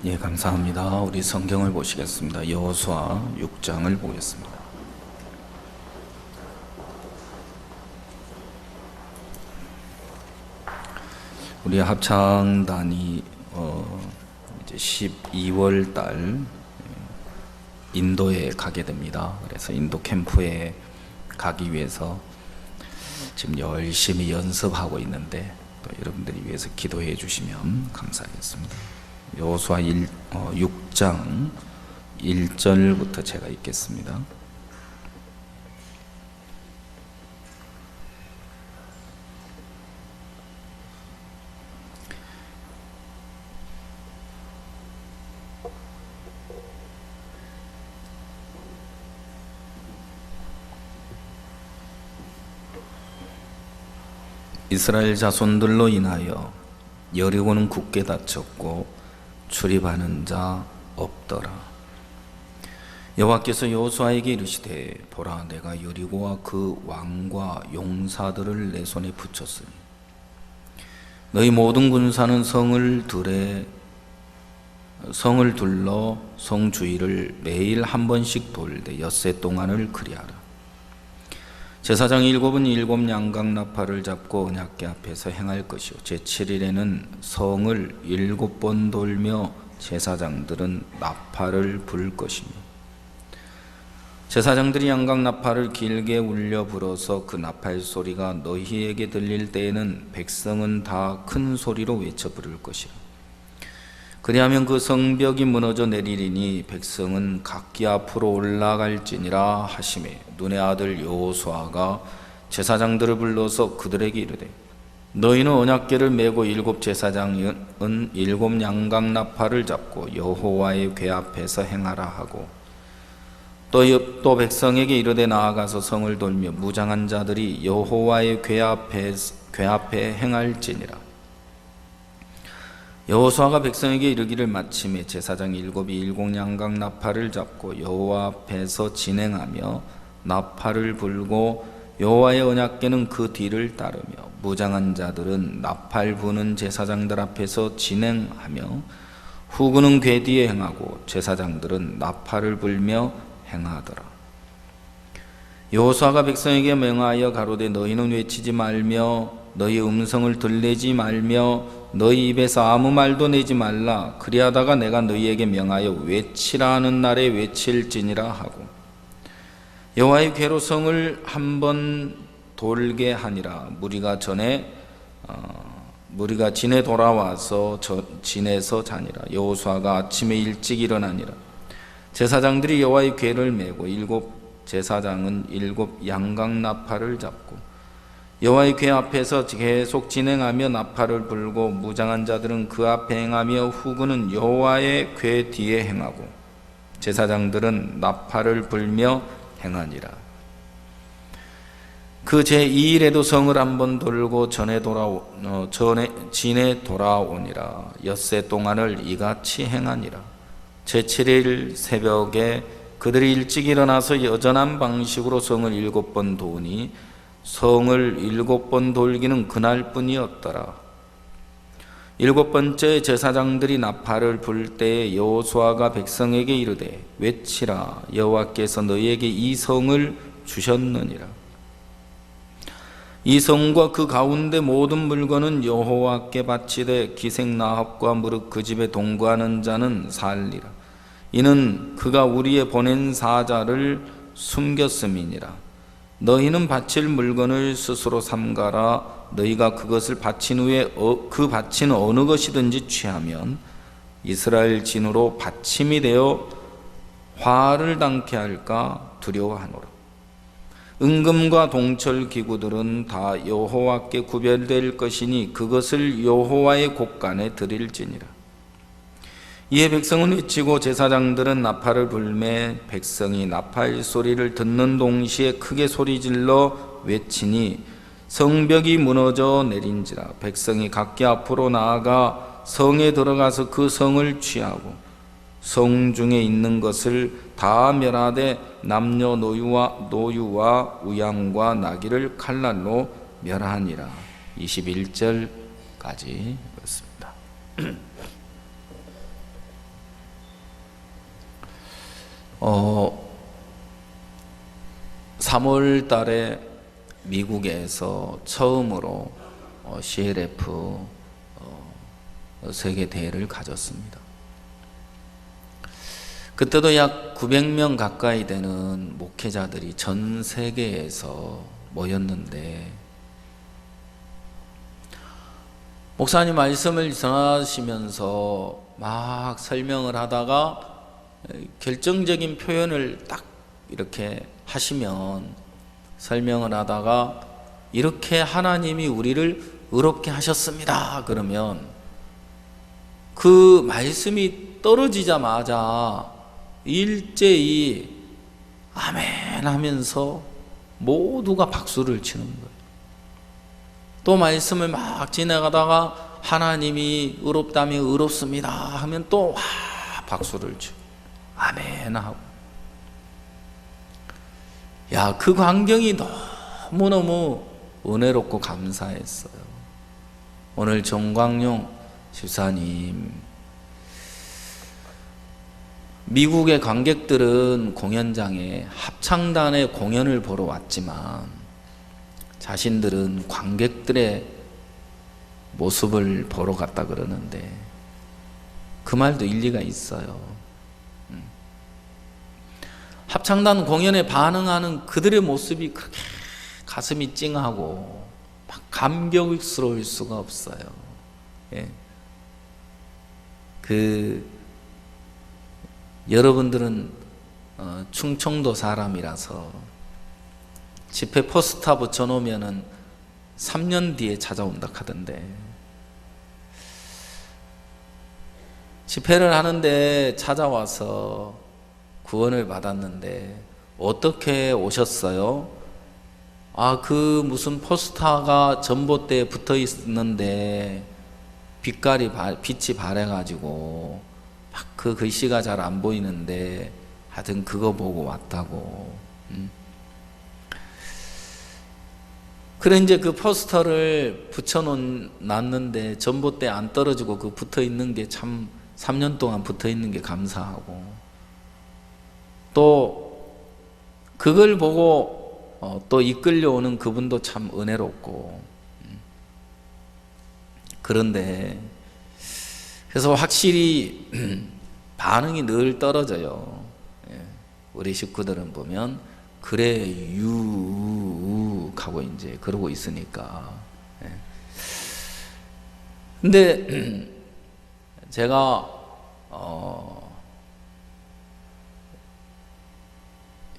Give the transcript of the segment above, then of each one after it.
예, 감사합니다. 우리 성경을 보시겠습니다. 여호수아 6장을 보겠습니다. 우리 합창단이 이제 12월 달 인도에 가게 됩니다. 그래서 인도 캠프에 가기 위해서 지금 열심히 연습하고 있는데 또 여러분들이 위해서 기도해 주시면 감사하겠습니다. 여호수아 6장 1절부터 제가 읽겠습니다. 이스라엘 자손들로 인하여 여리고는 굳게 닫혔고 출입하는 자 없더라. 여호와께서 여호수아에게 이르시되 보라, 내가 여리고와 그 왕과 용사들을 내 손에 붙였으니 너희 모든 군사는 성을 둘러 성 주위를 매일 한 번씩 돌되 엿새 동안을 그리하라. 제사장 7은 7 양각 나팔을 잡고 언약궤 앞에서 행할 것이요 제7일에는 성을 7번 돌며 제사장들은 나팔을 불 것이며 제사장들이 양각 나팔을 길게 울려 불어서 그 나팔 소리가 너희에게 들릴 때에는 백성은 다 큰 소리로 외쳐 부를 것이라. 그리하면 그 성벽이 무너져 내리리니 백성은 각기 앞으로 올라갈지니라 하시매 눈의 아들 여호수아가 제사장들을 불러서 그들에게 이르되 너희는 언약궤를 메고 7 제사장은 7 양각 나팔을 잡고 여호와의 궤 앞에서 행하라 하고 또 백성에게 이르되 나아가서 성을 돌며 무장한 자들이 여호와의 궤 앞에 행할지니라. 여호수아가 백성에게 이르기를 마침에 제사장 7이 7 양각 나팔을 잡고 여호와 앞에서 진행하며 나팔을 불고 여호와의 언약궤는 그 뒤를 따르며 무장한 자들은 나팔 부는 제사장들 앞에서 진행하며 후군은 궤 뒤에 행하고 제사장들은 나팔을 불며 행하더라. 여호수아가 백성에게 명하여 가로되 너희는 외치지 말며 너희 음성을 들내지 말며 너희 입에서 아무 말도 내지 말라. 그리하다가 내가 너희에게 명하여 외치라 하는 날에 외칠지니라 하고 여호와의 궤로 성을 한 번 돌게 하니라. 무리가 진에 돌아와서 진에서 자니라. 여호수아가 아침에 일찍 일어나니라. 제사장들이 여호와의 궤를 메고 7 제사장은 7 양각 나팔을 잡고 여호와의 궤 앞에서 계속 진행하며 나팔을 불고 무장한 자들은 그 앞에 행하며 후군은 여호와의 궤 뒤에 행하고 제사장들은 나팔을 불며 행하니라. 그 제2일에도 성을 한번 돌고 진에 돌아오니라. 엿새 동안을 이같이 행하니라. 제7일 새벽에 그들이 일찍 일어나서 여전한 방식으로 성을 7번 도우니 성을 7번 돌기는 그날뿐이었더라. 7번째 제사장들이 나팔을 불 때에 여호수아가 백성에게 이르되 외치라. 여호와께서 너희에게 이 성을 주셨느니라. 이 성과 그 가운데 모든 물건은 여호와께 바치되 기생나합과 무릇 그 집에 동거하는 자는 살리라. 이는 그가 우리의 보낸 사자를 숨겼음이니라. 너희는 바칠 물건을 스스로 삼가라. 너희가 그것을 바친 후에 그 바친 어느 것이든지 취하면 이스라엘 진으로 받침이 되어 화를 당케 할까 두려워하노라. 은금과 동철 기구들은 다 여호와께 구별될 것이니 그것을 여호와의 곳간에 드릴지니라. 이에 백성은 외치고 제사장들은 나팔을 불매 백성이 나팔 소리를 듣는 동시에 크게 소리질러 외치니 성벽이 무너져 내린지라. 백성이 각기 앞으로 나아가 성에 들어가서 그 성을 취하고 성 중에 있는 것을 다 멸하되 남녀 노유와 우양과 나귀를 칼날로 멸하니라. 21절까지 읽었습니다. 3월 달에 미국에서 처음으로 CLF 세계 대회를 가졌습니다. 그때도 약 900명 가까이 되는 목회자들이 전 세계에서 모였는데, 목사님 말씀을 전하시면서 막 설명을 하다가 결정적인 표현을 딱 이렇게 하시면, 설명을 하다가 이렇게 하나님이 우리를 의롭게 하셨습니다 그러면 그 말씀이 떨어지자마자 일제히 아멘 하면서 모두가 박수를 치는 거예요. 또 말씀을 막 지나가다가 하나님이 의롭다면 의롭습니다 하면 또 박수를 치고 아멘 하고. 야, 그 광경이 너무너무 은혜롭고 감사했어요. 오늘 정광용 집사님, 미국의 관객들은 공연장에 합창단의 공연을 보러 왔지만 자신들은 관객들의 모습을 보러 갔다 그러는데, 그 말도 일리가 있어요. 합창단 공연에 반응하는 그들의 모습이 그렇게 가슴이 찡하고 막 감격스러울 수가 없어요. 예. 여러분들은 충청도 사람이라서 집회 포스터 붙여놓으면은 3년 뒤에 찾아온다 하던데, 집회를 하는데 찾아와서 구원을 받았는데 어떻게 오셨어요? 그 무슨 포스터가 전봇대에 붙어 있는데 빛이 바래가지고 막 그 글씨가 잘 안 보이는데 하여튼 그거 보고 왔다고. 그래 이제 그 포스터를 붙여놨는데 전봇대에 안 떨어지고 그 붙어 있는 게 참 3년 동안 붙어 있는 게 감사하고, 또 그걸 보고 또 이끌려오는 그분도 참 은혜롭고. 그런데 그래서 확실히 반응이 늘 떨어져요. 우리 식구들은 보면 그래 하고 이제 그러고 있으니까. 근데 제가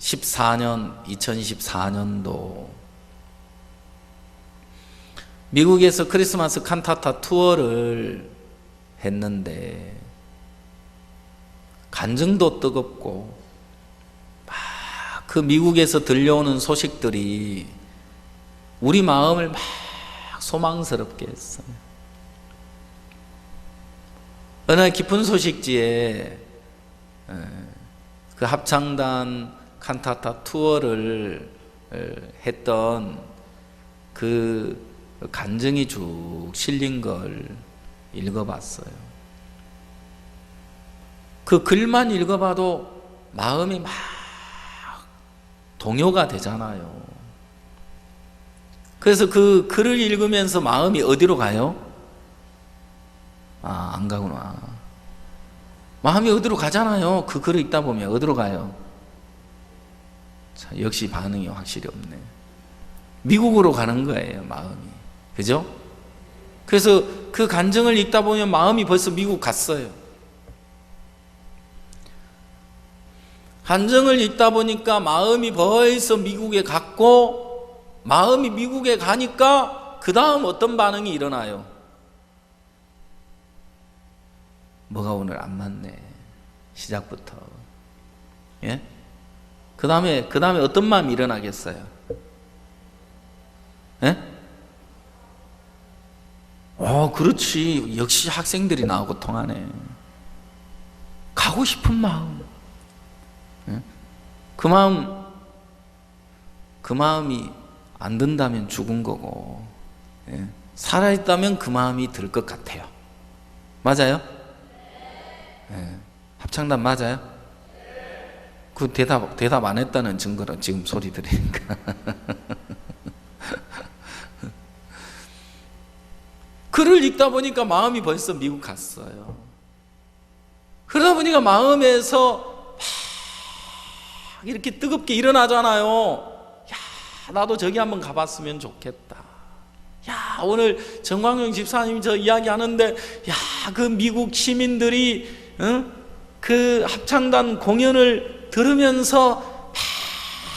2024년도 미국에서 크리스마스 칸타타 투어를 했는데 간증도 뜨겁고 막 그 미국에서 들려오는 소식들이 우리 마음을 막 소망스럽게 했어요. 어느 날 깊은 소식지에 그 합창단 칸타타 투어를 했던 그 간증이 쭉 실린 걸 읽어봤어요. 그 글만 읽어봐도 마음이 막 동요가 되잖아요. 그래서 그 글을 읽으면서 마음이 어디로 가요? 안 가구나. 마음이 어디로 가잖아요. 그 글을 읽다 보면 어디로 가요? 자, 역시 반응이 확실히 없네. 미국으로 가는 거예요, 마음이. 그죠? 그래서 그 간증을 읽다 보면 마음이 벌써 미국 갔어요. 간증을 읽다 보니까 마음이 벌써 미국에 갔고, 마음이 미국에 가니까 그 다음 어떤 반응이 일어나요? 뭐가 오늘 안 맞네, 시작부터. 예? 그 다음에 어떤 마음이 일어나겠어요? 예? 그렇지. 역시 학생들이 나하고 통하네. 가고 싶은 마음. 예? 그 마음이 안 든다면 죽은 거고, 예? 살아있다면 그 마음이 들 것 같아요. 맞아요? 예. 합창단 맞아요? 그 대답 안 했다는 증거로 지금 소리 들으니까. 글을 읽다 보니까 마음이 벌써 미국 갔어요. 그러다 보니까 마음에서 막 이렇게 뜨겁게 일어나잖아요. 야, 나도 저기 한번 가봤으면 좋겠다. 야, 오늘 정광용 집사님이 저 이야기하는데, 야, 그 미국 시민들이 그 합창단 공연을 들으면서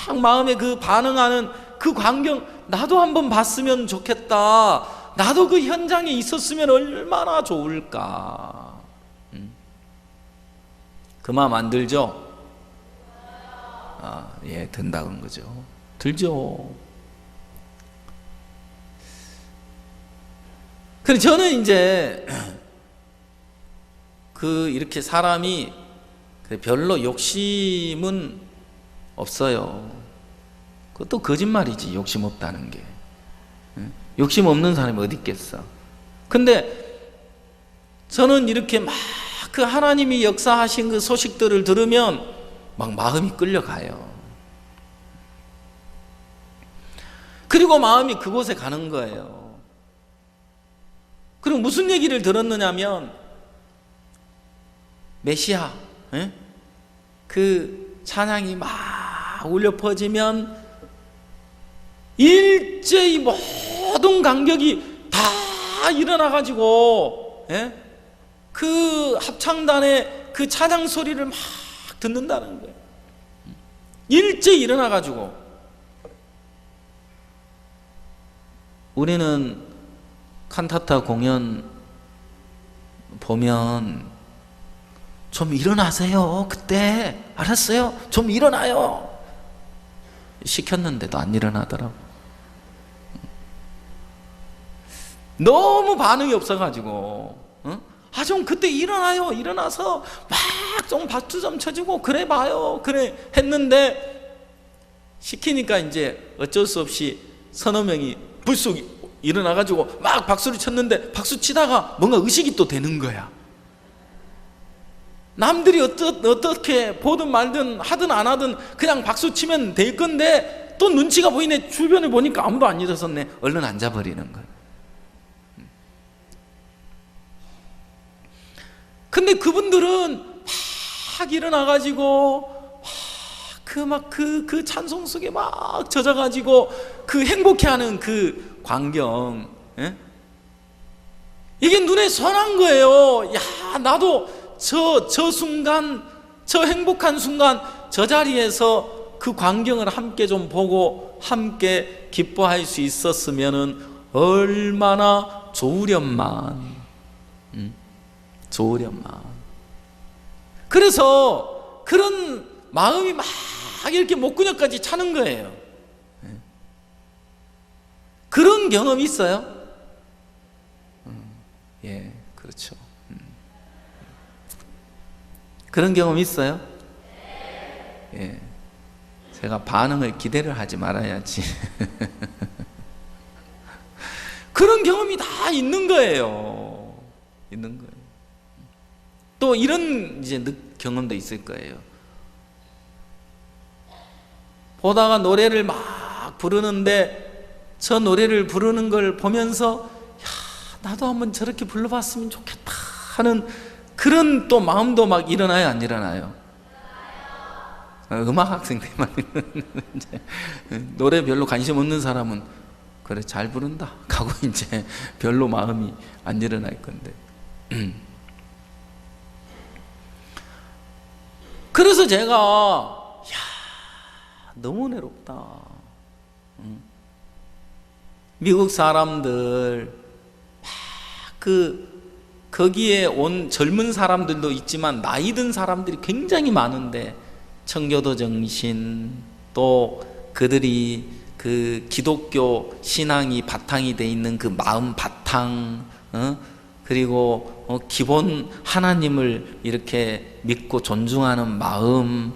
막 마음에 그 반응하는 그 광경, 나도 한번 봤으면 좋겠다. 나도 그 현장에 있었으면 얼마나 좋을까. 그 마음 안 들죠? 예, 든다는 거죠. 들죠. 그래서 저는 이제 이렇게 사람이 별로 욕심은 없어요. 그것도 거짓말이지, 욕심 없다는 게. 욕심 없는 사람이 어디 있겠어. 근데 저는 이렇게 막 그 하나님이 역사하신 그 소식들을 들으면 막 마음이 끌려가요. 그리고 마음이 그곳에 가는 거예요. 그리고 무슨 얘기를 들었느냐면, 메시아, 그 찬양이 막 울려 퍼지면 일제히 모든 간격이 다 일어나가지고 그 합창단의 그 찬양 소리를 막 듣는다는 거예요. 일제히 일어나가지고. 우리는 칸타타 공연 보면 좀 일어나세요. 그때 알았어요? 좀 일어나요. 시켰는데도 안 일어나더라고. 너무 반응이 없어가지고 좀 그때 일어나요. 일어나서 막 좀 박수 좀 쳐주고 그래 봐요. 그래 했는데 시키니까 이제 어쩔 수 없이 서너 명이 불쑥 일어나가지고 막 박수를 쳤는데, 박수 치다가 뭔가 의식이 또 되는 거야. 남들이 어떻게 보든 말든 하든 안 하든 그냥 박수 치면 될 건데, 또 눈치가 보이네. 주변에 보니까 아무도 안 일어섰네. 얼른 앉아버리는 거야. 근데 그분들은 막 일어나가지고 그 찬송 속에 막 젖어가지고 그 행복해하는 그 광경, 이게 눈에 선한 거예요. 야, 나도 저 순간, 저 행복한 순간, 저 자리에서 그 광경을 함께 좀 보고 함께 기뻐할 수 있었으면은 얼마나 좋으련만. 좋으련만. 그래서 그런 마음이 막 이렇게 목구멍까지 차는 거예요. 그런 경험이 있어요? 예, 그렇죠. 그런 경험 있어요? 예. 제가 반응을 기대를 하지 말아야지. 그런 경험이 다 있는 거예요. 있는 거예요. 또 이런 이제 경험도 있을 거예요. 보다가 노래를 막 부르는데 저 노래를 부르는 걸 보면서 야, 나도 한번 저렇게 불러봤으면 좋겠다 하는 그런 또 마음도 막 일어나요, 안 일어나요? 음악 학생들만 이제 노래 별로 관심 없는 사람은 그래 잘 부른다 하고 이제 별로 마음이 안 일어날 건데. 그래서 제가 너무 은혜롭다. 미국 사람들 거기에 온 젊은 사람들도 있지만 나이 든 사람들이 굉장히 많은데, 청교도 정신, 또 그들이 그 기독교 신앙이 바탕이 돼 있는 그 마음 바탕, 그리고 기본 하나님을 이렇게 믿고 존중하는 마음,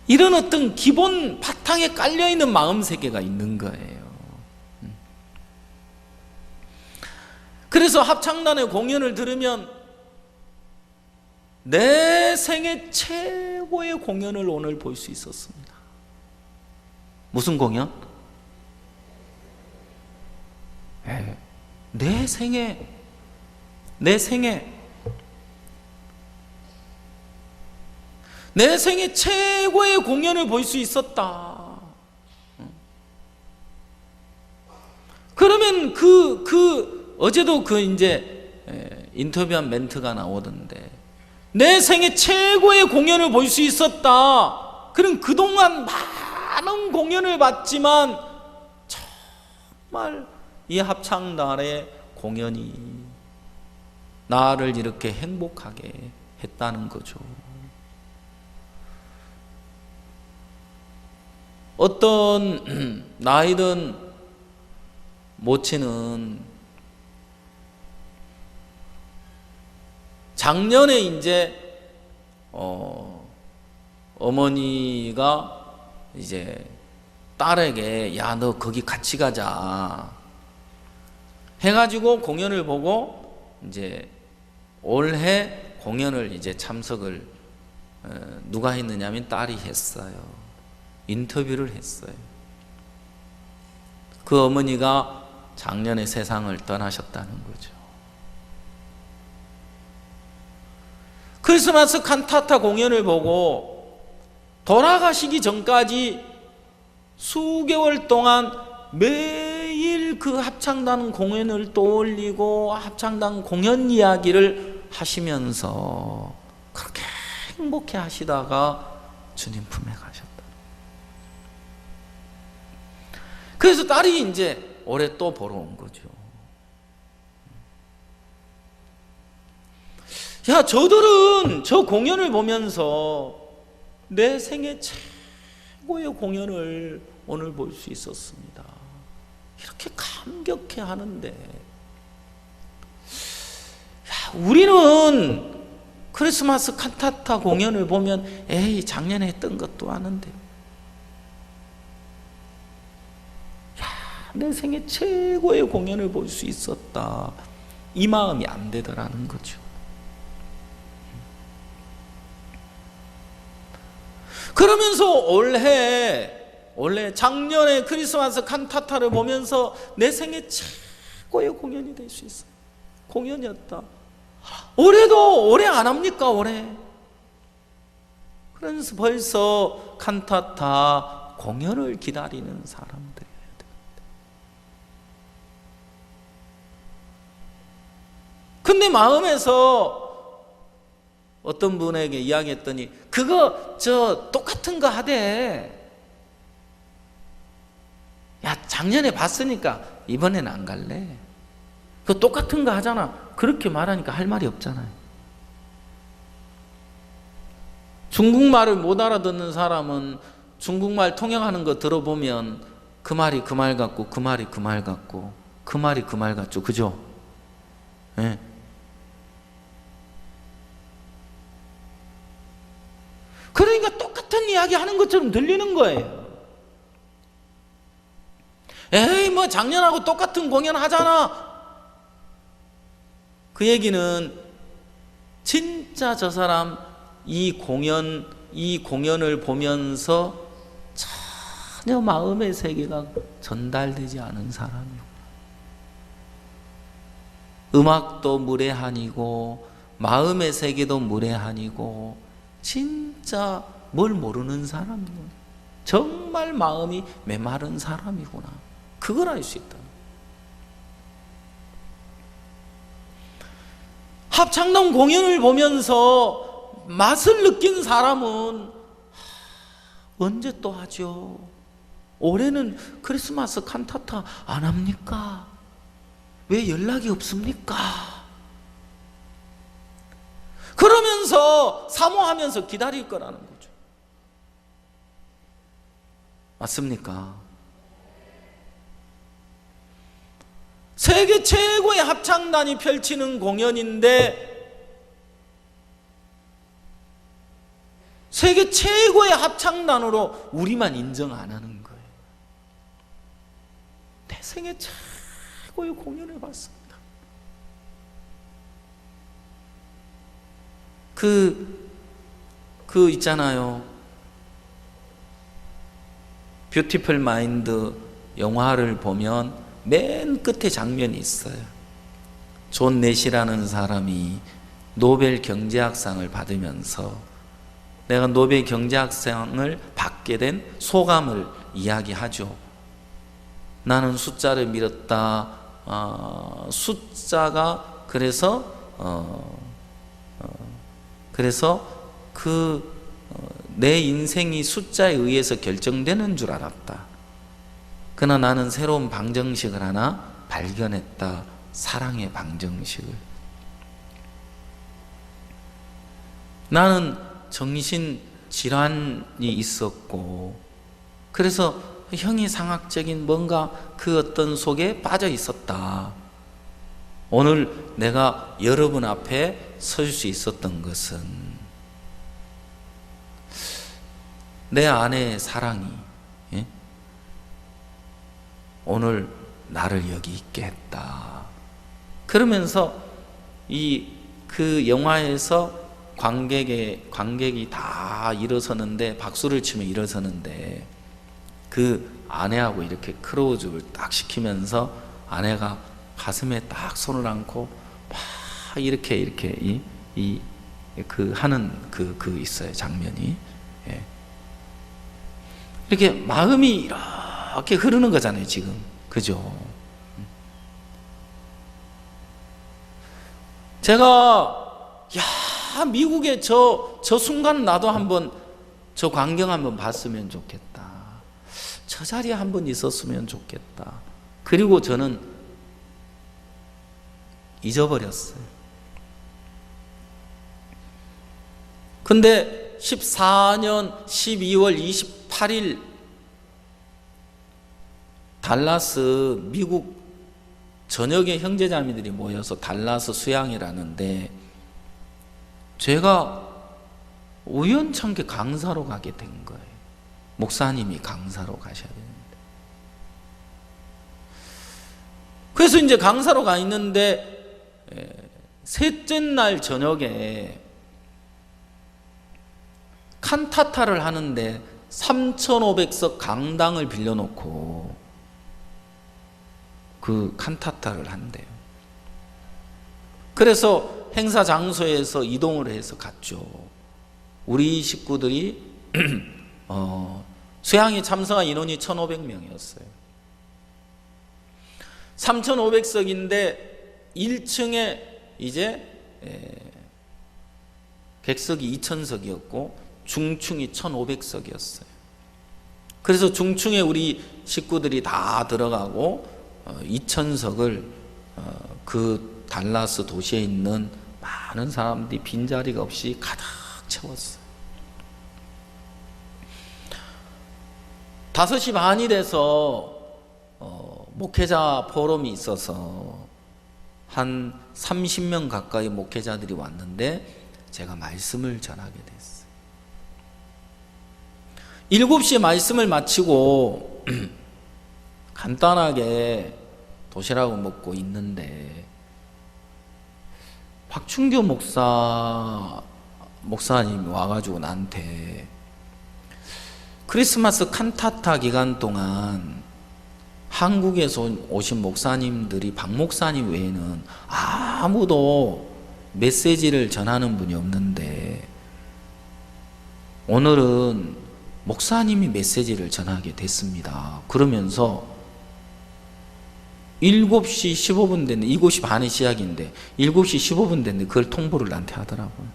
이런 어떤 기본 바탕에 깔려있는 마음 세계가 있는 거예요. 그래서 합창단의 공연을 들으면 내 생애 최고의 공연을 오늘 볼 수 있었습니다. 무슨 공연? 내 생애 최고의 공연을 볼 수 있었다. 그러면 어제도 이제 인터뷰한 멘트가 나오던데, 내 생애 최고의 공연을 볼 수 있었다. 그럼 그동안 많은 공연을 봤지만 정말 이 합창단의 공연이 나를 이렇게 행복하게 했다는 거죠. 어떤 나이든 모친은 작년에 이제 어머니가 이제 딸에게 야, 너 거기 같이 가자 해가지고 공연을 보고 이제 올해 공연을 이제 참석을 누가 했느냐면 딸이 했어요. 인터뷰를 했어요. 그 어머니가 작년에 세상을 떠나셨다는 거죠. 크리스마스 칸타타 공연을 보고 돌아가시기 전까지 수개월 동안 매일 그 합창단 공연을 떠올리고 합창단 공연 이야기를 하시면서 그렇게 행복해 하시다가 주님 품에 가셨다. 그래서 딸이 이제 올해 또 보러 온 거죠. 야, 저들은 저 공연을 보면서 내 생애 최고의 공연을 오늘 볼 수 있었습니다. 이렇게 감격해 하는데, 야, 우리는 크리스마스 칸타타 공연을 보면 에이, 작년에 했던 것도 아는데, 야, 내 생애 최고의 공연을 볼 수 있었다, 이 마음이 안 되더라는 거죠. 그러면서 올해 작년에 크리스마스 칸타타를 보면서 내 생애 최고의 공연이 될 수 있어요. 공연이었다. 올해도 올해 안 합니까? 올해. 그래서 벌써 칸타타 공연을 기다리는 사람들이어야 됩니다. 근데 마음에서 어떤 분에게 이야기했더니 그거 똑같은 거 하대. 야, 작년에 봤으니까 이번엔 안 갈래. 그거 똑같은 거 하잖아. 그렇게 말하니까 할 말이 없잖아요. 중국말을 못 알아듣는 사람은 중국말 통역하는 거 들어보면 그 말이 그 말 같고 그 말이 그 말 같고 그 말이 그 말 같죠. 그죠? 네. 그러니까 똑같은 이야기 하는 것처럼 들리는 거예요. 에이, 뭐 작년하고 똑같은 공연 하잖아. 그 얘기는 진짜 저 사람 이 공연을 보면서 전혀 마음의 세계가 전달되지 않은 사람이고, 음악도 무례한이고 마음의 세계도 무례한이고 진짜 뭘 모르는 사람이구나. 정말 마음이 메마른 사람이구나. 그걸 알 수 있다. 합창단 공연을 보면서 맛을 느낀 사람은 언제 또 하죠? 올해는 크리스마스 칸타타 안 합니까? 왜 연락이 없습니까? 그러면서 사모하면서 기다릴 거라는 거죠. 맞습니까? 세계 최고의 합창단이 펼치는 공연인데 세계 최고의 합창단으로 우리만 인정 안 하는 거예요. 내 생애 최고의 공연을 봤습니다. 그 있잖아요. 뷰티풀 마인드 영화를 보면 맨 끝에 장면이 있어요. 존 내시라는 사람이 노벨 경제학상을 받으면서 내가 노벨 경제학상을 받게 된 소감을 이야기하죠. 나는 숫자를 밀었다. 숫자가 그래서 내 인생이 숫자에 의해서 결정되는 줄 알았다. 그러나 나는 새로운 방정식을 하나 발견했다. 사랑의 방정식을. 나는 정신질환이 있었고, 그래서 형이상학적인 뭔가 그 어떤 속에 빠져 있었다. 오늘 내가 여러분 앞에 설 수 있었던 것은 내 아내의 사랑이 오늘 나를 여기 있게 했다. 그러면서 그 영화에서 관객이 다 일어서는데, 박수를 치며 일어서는데, 그 아내하고 이렇게 크로즈를 딱 시키면서 아내가 가슴에 딱 손을 얹고 막 이렇게 하는 그 있어요, 장면이. 예. 이렇게 마음이 이렇게 흐르는 거잖아요, 지금. 그죠? 제가 미국에 저 순간 나도 한번 저 광경 한번 봤으면 좋겠다. 저 자리에 한번 있었으면 좋겠다. 그리고 저는 잊어버렸어요. 근데 14년 12월 28일 달라스, 미국 전역의 형제자매들이 모여서 달라스 수양이라는데 제가 우연찮게 강사로 가게 된 거예요. 목사님이 강사로 가셔야 되는데. 그래서 이제 강사로 가 있는데 셋째 날 저녁에 칸타타를 하는데 3,500석 강당을 빌려놓고 그 칸타타를 한대요. 그래서 행사 장소에서 이동을 해서 갔죠. 우리 식구들이 수양이 참석한 인원이 1,500명이었어요. 3,500석인데 1층에 이제 객석이 2,000석이었고 중층이 1,500석이었어요. 그래서 중층에 우리 식구들이 다 들어가고 2,000석을 그 달라스 도시에 있는 많은 사람들이 빈자리가 없이 가득 채웠어요. 5시 반이 돼서 목회자 포럼이 있어서 한 30명 가까이 목회자들이 왔는데 제가 말씀을 전하게 됐어요. 7시에 말씀을 마치고 간단하게 도시락을 먹고 있는데 박충교 목사님이 와가지고 나한테 크리스마스 칸타타 기간 동안 한국에서 오신 목사님들이 박 목사님 외에는 아무도 메시지를 전하는 분이 없는데 오늘은 목사님이 메시지를 전하게 됐습니다. 그러면서 7시 15분 됐는데 7시 반에 시작인데 7시 15분 됐는데 그걸 통보를 나한테 하더라고요.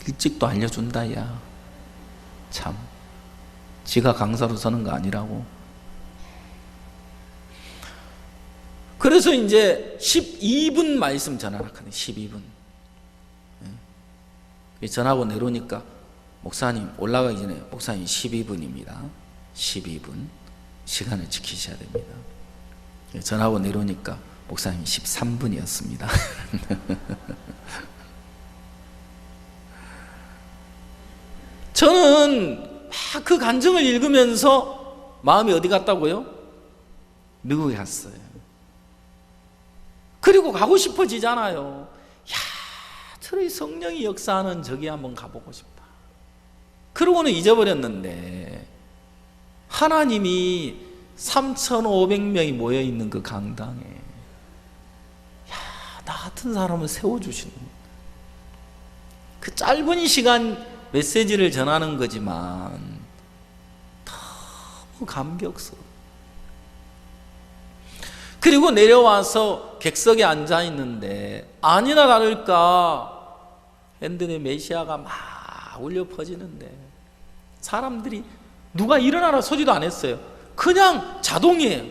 일찍도 알려준다. 야 참, 지가 강사로 서는 거 아니라고. 그래서 이제 12분 말씀 전하라 하네. 12분 전하고 내려오니까 목사님 올라가기 전에 목사님 12분입니다 12분 시간을 지키셔야 됩니다. 전하고 내려오니까 목사님이 13분이었습니다 저는 막 그 간증을 읽으면서 마음이 어디 갔다고요? 미국에 갔어요. 그리고 가고 싶어지잖아요. 야, 저의 성령이 역사하는 저기 한번 가보고 싶다. 그러고는 잊어버렸는데 하나님이 3,500명이 모여있는 그 강당에 나 같은 사람을 세워주시는 그 짧은 시간 메시지를 전하는 거지만 너무 감격스러워. 그리고 내려와서 객석에 앉아있는데 아니나 다를까 핸들의 메시아가 막 울려 퍼지는데 사람들이 누가 일어나라 소리도 안 했어요. 그냥 자동이에요.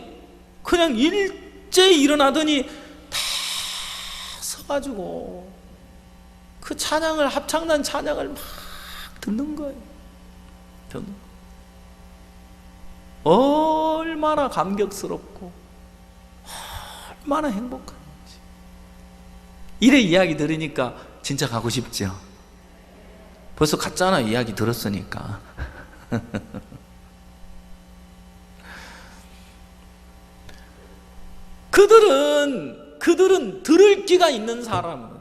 그냥 일제히 일어나더니 다 서가지고 그 찬양을, 합창단 찬양을 막 듣는 거예요. 얼마나 감격스럽고 얼마나 행복한지. 이래 이야기 들으니까 진짜 가고 싶죠. 벌써 갔잖아, 이야기 들었으니까. 그들은 들을 귀가 있는 사람은,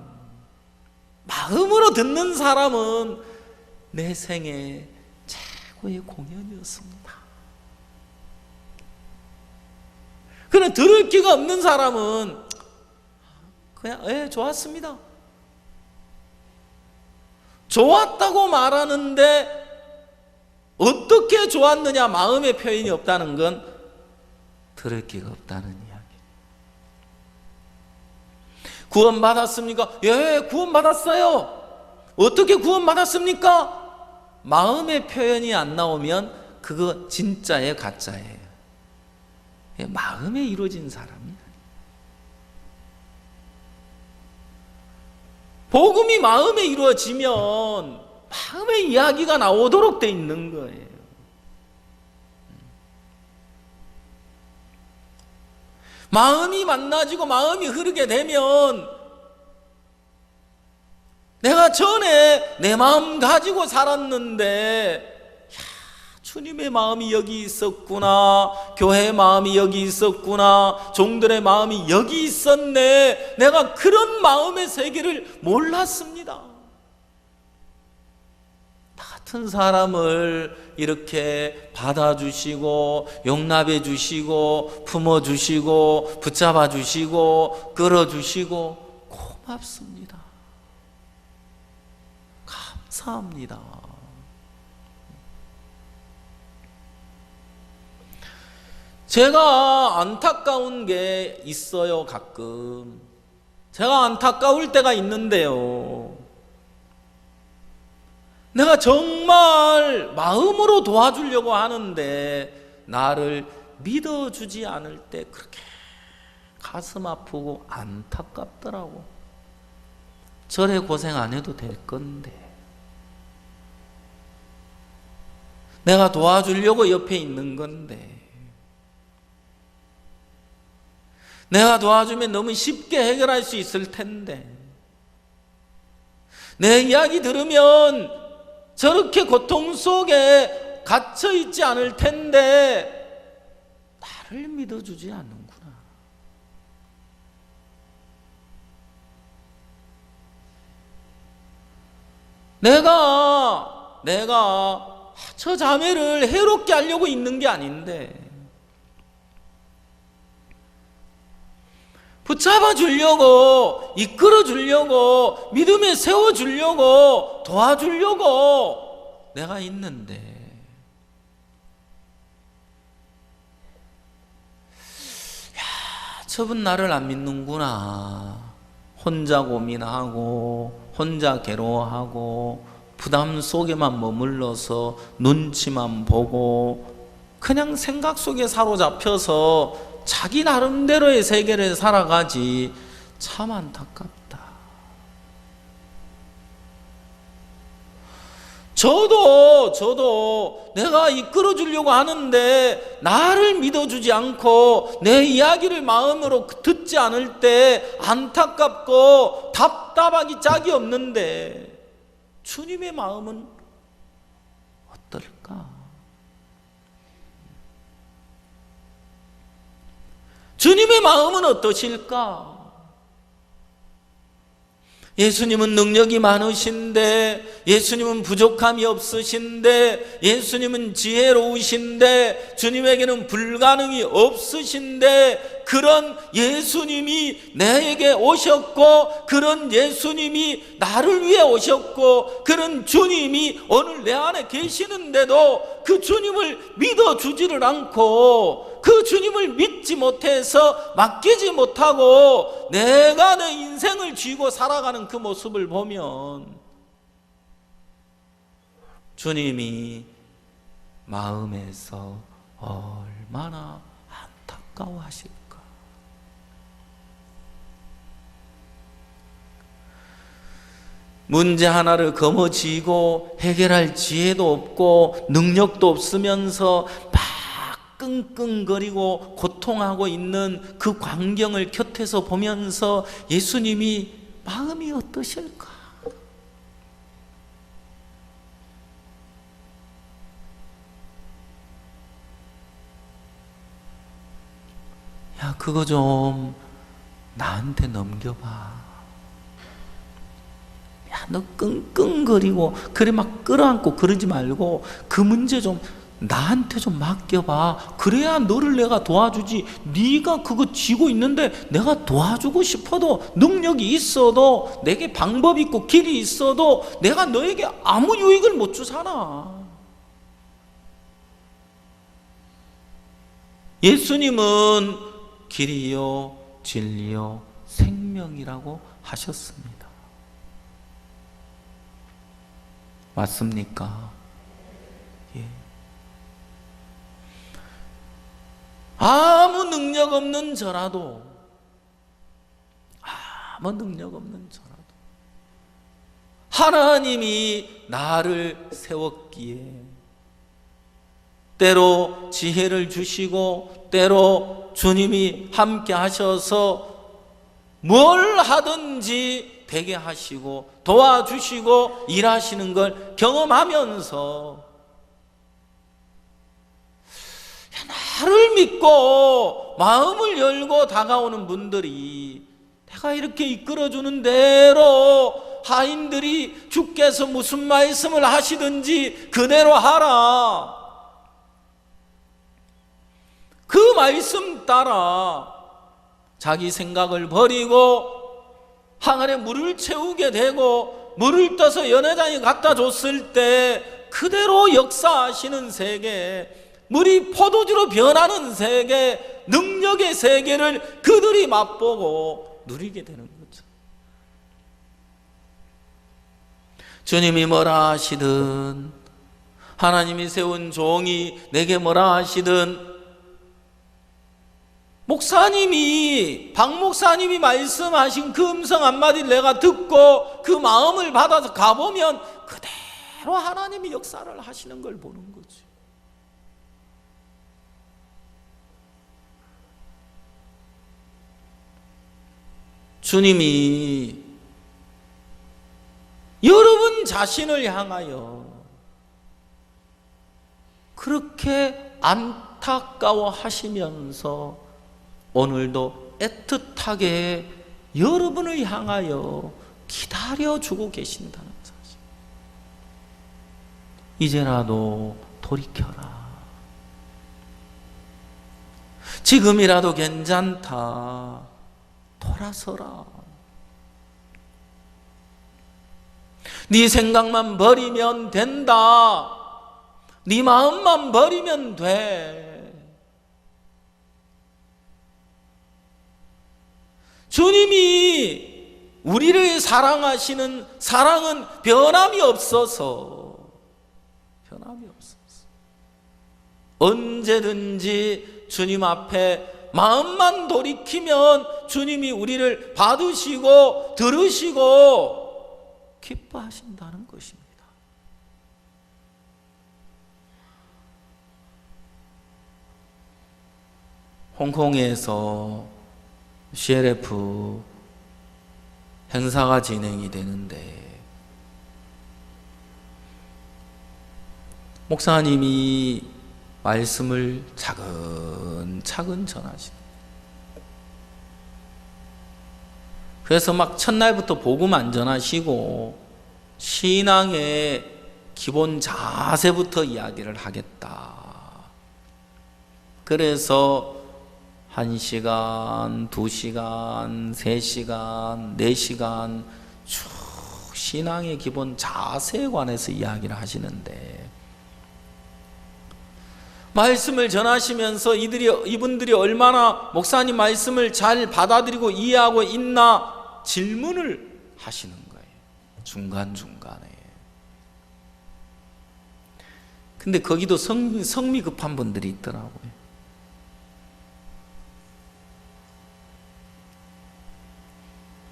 마음으로 듣는 사람은 내 생애 최고의 공연이었습니다. 그런데 들을 귀가 없는 사람은 그냥 좋았습니다. 좋았다고 말하는데 어떻게 좋았느냐 마음의 표현이 없다는 건 들을 귀가 없다는 이야기. 구원받았습니까? 예, 구원받았어요. 어떻게 구원받았습니까? 마음의 표현이 안 나오면 그거 진짜예요, 가짜예요? 마음에 이루어진 사람이야. 복음이 마음에 이루어지면 마음의 이야기가 나오도록 돼 있는 거예요. 마음이 만나지고 마음이 흐르게 되면 내가 전에 내 마음 가지고 살았는데 주님의 마음이 여기 있었구나, 교회의 마음이 여기 있었구나, 종들의 마음이 여기 있었네. 내가 그런 마음의 세계를 몰랐습니다. 나 같은 사람을 이렇게 받아주시고 용납해 주시고 품어주시고 붙잡아 주시고 끌어주시고 고맙습니다. 감사합니다. 제가 안타까운 게 있어요. 가끔 제가 안타까울 때가 있는데요, 내가 정말 마음으로 도와주려고 하는데 나를 믿어주지 않을 때 그렇게 가슴 아프고 안타깝더라고. 저래 고생 안 해도 될 건데, 내가 도와주려고 옆에 있는 건데, 내가 도와주면 너무 쉽게 해결할 수 있을 텐데, 내 이야기 들으면 저렇게 고통 속에 갇혀있지 않을 텐데 나를 믿어주지 않는구나. 내가 저 자매를 해롭게 하려고 있는 게 아닌데 붙잡아 주려고, 이끌어 주려고, 믿음에 세워 주려고, 도와주려고 내가 있는데, 저분 나를 안 믿는구나. 혼자 고민하고 혼자 괴로워하고 부담 속에만 머물러서 눈치만 보고 그냥 생각 속에 사로잡혀서 자기 나름대로의 세계를 살아가지. 참 안타깝다. 저도 내가 이끌어 주려고 하는데 나를 믿어주지 않고 내 이야기를 마음으로 듣지 않을 때 안타깝고 답답하기 짝이 없는데 주님의 마음은 어떨까? 주님의 마음은 어떠실까? 예수님은 능력이 많으신데, 예수님은 부족함이 없으신데, 예수님은 지혜로우신데, 주님에게는 불가능이 없으신데, 그런 예수님이 내게 오셨고, 그런 예수님이 나를 위해 오셨고, 그런 주님이 오늘 내 안에 계시는데도 그 주님을 믿어주지를 않고, 그 주님을 믿지 못해서 맡기지 못하고 내가 내 인생을 쥐고 살아가는 그 모습을 보면 주님이 마음에서 얼마나 안타까워하실까. 문제 하나를 거머쥐고 해결할 지혜도 없고 능력도 없으면서 막 끙끙거리고 고통하고 있는 그 광경을 곁에서 보면서 예수님이 마음이 어떠실까? 야, 그거 좀 나한테 넘겨봐. 야, 너 끙끙거리고 그래 막 끌어안고 그러지 말고 그 문제 좀 나한테 좀 맡겨봐. 그래야 너를 내가 도와주지. 네가 그거 쥐고 있는데 내가 도와주고 싶어도, 능력이 있어도, 내게 방법이 있고 길이 있어도 내가 너에게 아무 유익을 못 주잖아. 예수님은 길이요 진리요 생명이라고 하셨습니다. 맞습니까? 예. 아무 능력 없는 저라도, 아무 능력 없는 저라도 하나님이 나를 세웠기에 때로 지혜를 주시고 때로 주님이 함께 하셔서 뭘 하든지 되게 하시고 도와주시고 일하시는 걸 경험하면서 나를 믿고 마음을 열고 다가오는 분들이 내가 이렇게 이끌어주는 대로 하인들이 주께서 무슨 말씀을 하시든지 그대로 하라, 그 말씀 따라 자기 생각을 버리고 항아리에 물을 채우게 되고 물을 떠서 연회장에 갖다 줬을 때 그대로 역사하시는 세계, 물이 포도주로 변하는 세계, 능력의 세계를 그들이 맛보고 누리게 되는 거죠. 주님이 뭐라 하시든, 하나님이 세운 종이 내게 뭐라 하시든, 목사님이, 박 목사님이 말씀하신 그 음성 한마디를 내가 듣고 그 마음을 받아서 가보면 그대로 하나님이 역사를 하시는 걸 보는 거지. 주님이 여러분 자신을 향하여 그렇게 안타까워 하시면서 오늘도 애틋하게 여러분을 향하여 기다려주고 계신다는 사실. 이제라도 돌이켜라. 지금이라도 괜찮다. 돌아서라. 네 생각만 버리면 된다. 네 마음만 버리면 돼. 주님이 우리를 사랑하시는 사랑은 변함이 없어서, 언제든지 주님 앞에 마음만 돌이키면 주님이 우리를 받으시고 들으시고 기뻐하신다는 것입니다. 홍콩에서 CLF 행사가 진행이 되는데 목사님이 말씀을 차근차근 전하십니다. 그래서 막 첫날부터 복음 안 전하시고 신앙의 기본 자세부터 이야기를 하겠다. 그래서 1시간, 2시간, 3시간, 4시간 쭉 신앙의 기본 자세에 관해서 이야기를 하시는데, 말씀을 전하시면서 이분들이 얼마나 목사님 말씀을 잘 받아들이고 이해하고 있나 질문을 하시는 거예요. 중간중간에. 근데 거기도 성미 급한 분들이 있더라고요.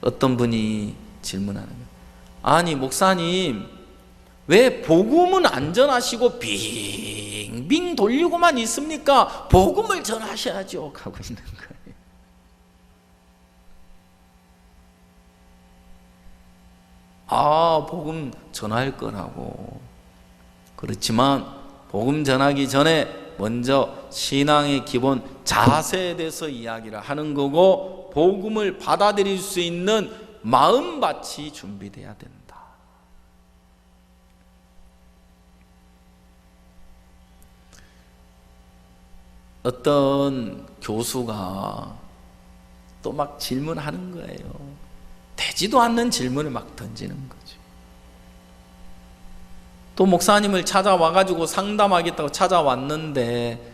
어떤 분이 질문하는 거예요. 아니 목사님, 왜 복음은 안 전하시고 빙빙 돌리고만 있습니까? 복음을 전하셔야죠 하고 있는 거예요. 아, 복음 전할 거라고. 그렇지만 복음 전하기 전에 먼저 신앙의 기본 자세에 대해서 이야기를 하는 거고, 복음을 받아들일 수 있는 마음밭이 준비돼야 된다. 어떤 교수가 또 막 질문하는 거예요. 되지도 않는 질문을 막 던지는 거죠. 또 목사님을 찾아와가지고 상담하겠다고 찾아왔는데,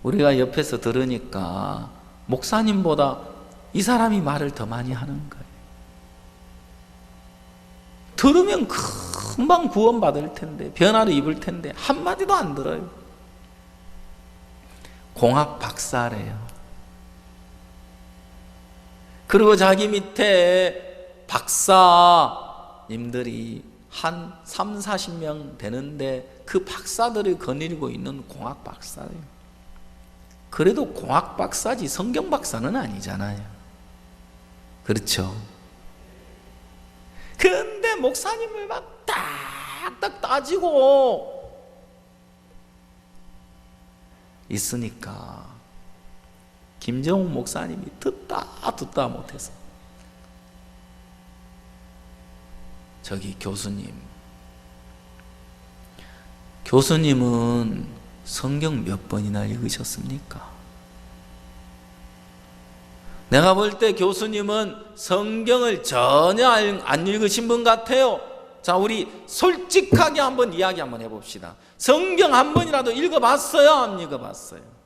우리가 옆에서 들으니까 목사님보다 이 사람이 말을 더 많이 하는 거예요. 들으면 금방 구원받을 텐데, 변화를 입을 텐데 한마디도 안 들어요. 공학 박사래요. 그리고 자기 밑에 박사님들이 한 3, 40명 되는데 그 박사들을 거느리고 있는 공학 박사예요. 그래도 공학 박사지 성경 박사는 아니잖아요. 그렇죠? 그런데 목사님을 막 딱딱 따지고 있으니까 김정훈 목사님이 듣다 못해서, 저기 교수님은 성경 몇 번이나 읽으셨습니까? 내가 볼 때 교수님은 성경을 전혀 안 읽으신 분 같아요. 자, 우리 솔직하게 한번 이야기 한번 해봅시다. 성경 한 번이라도 읽어봤어요? 안 읽어봤어요?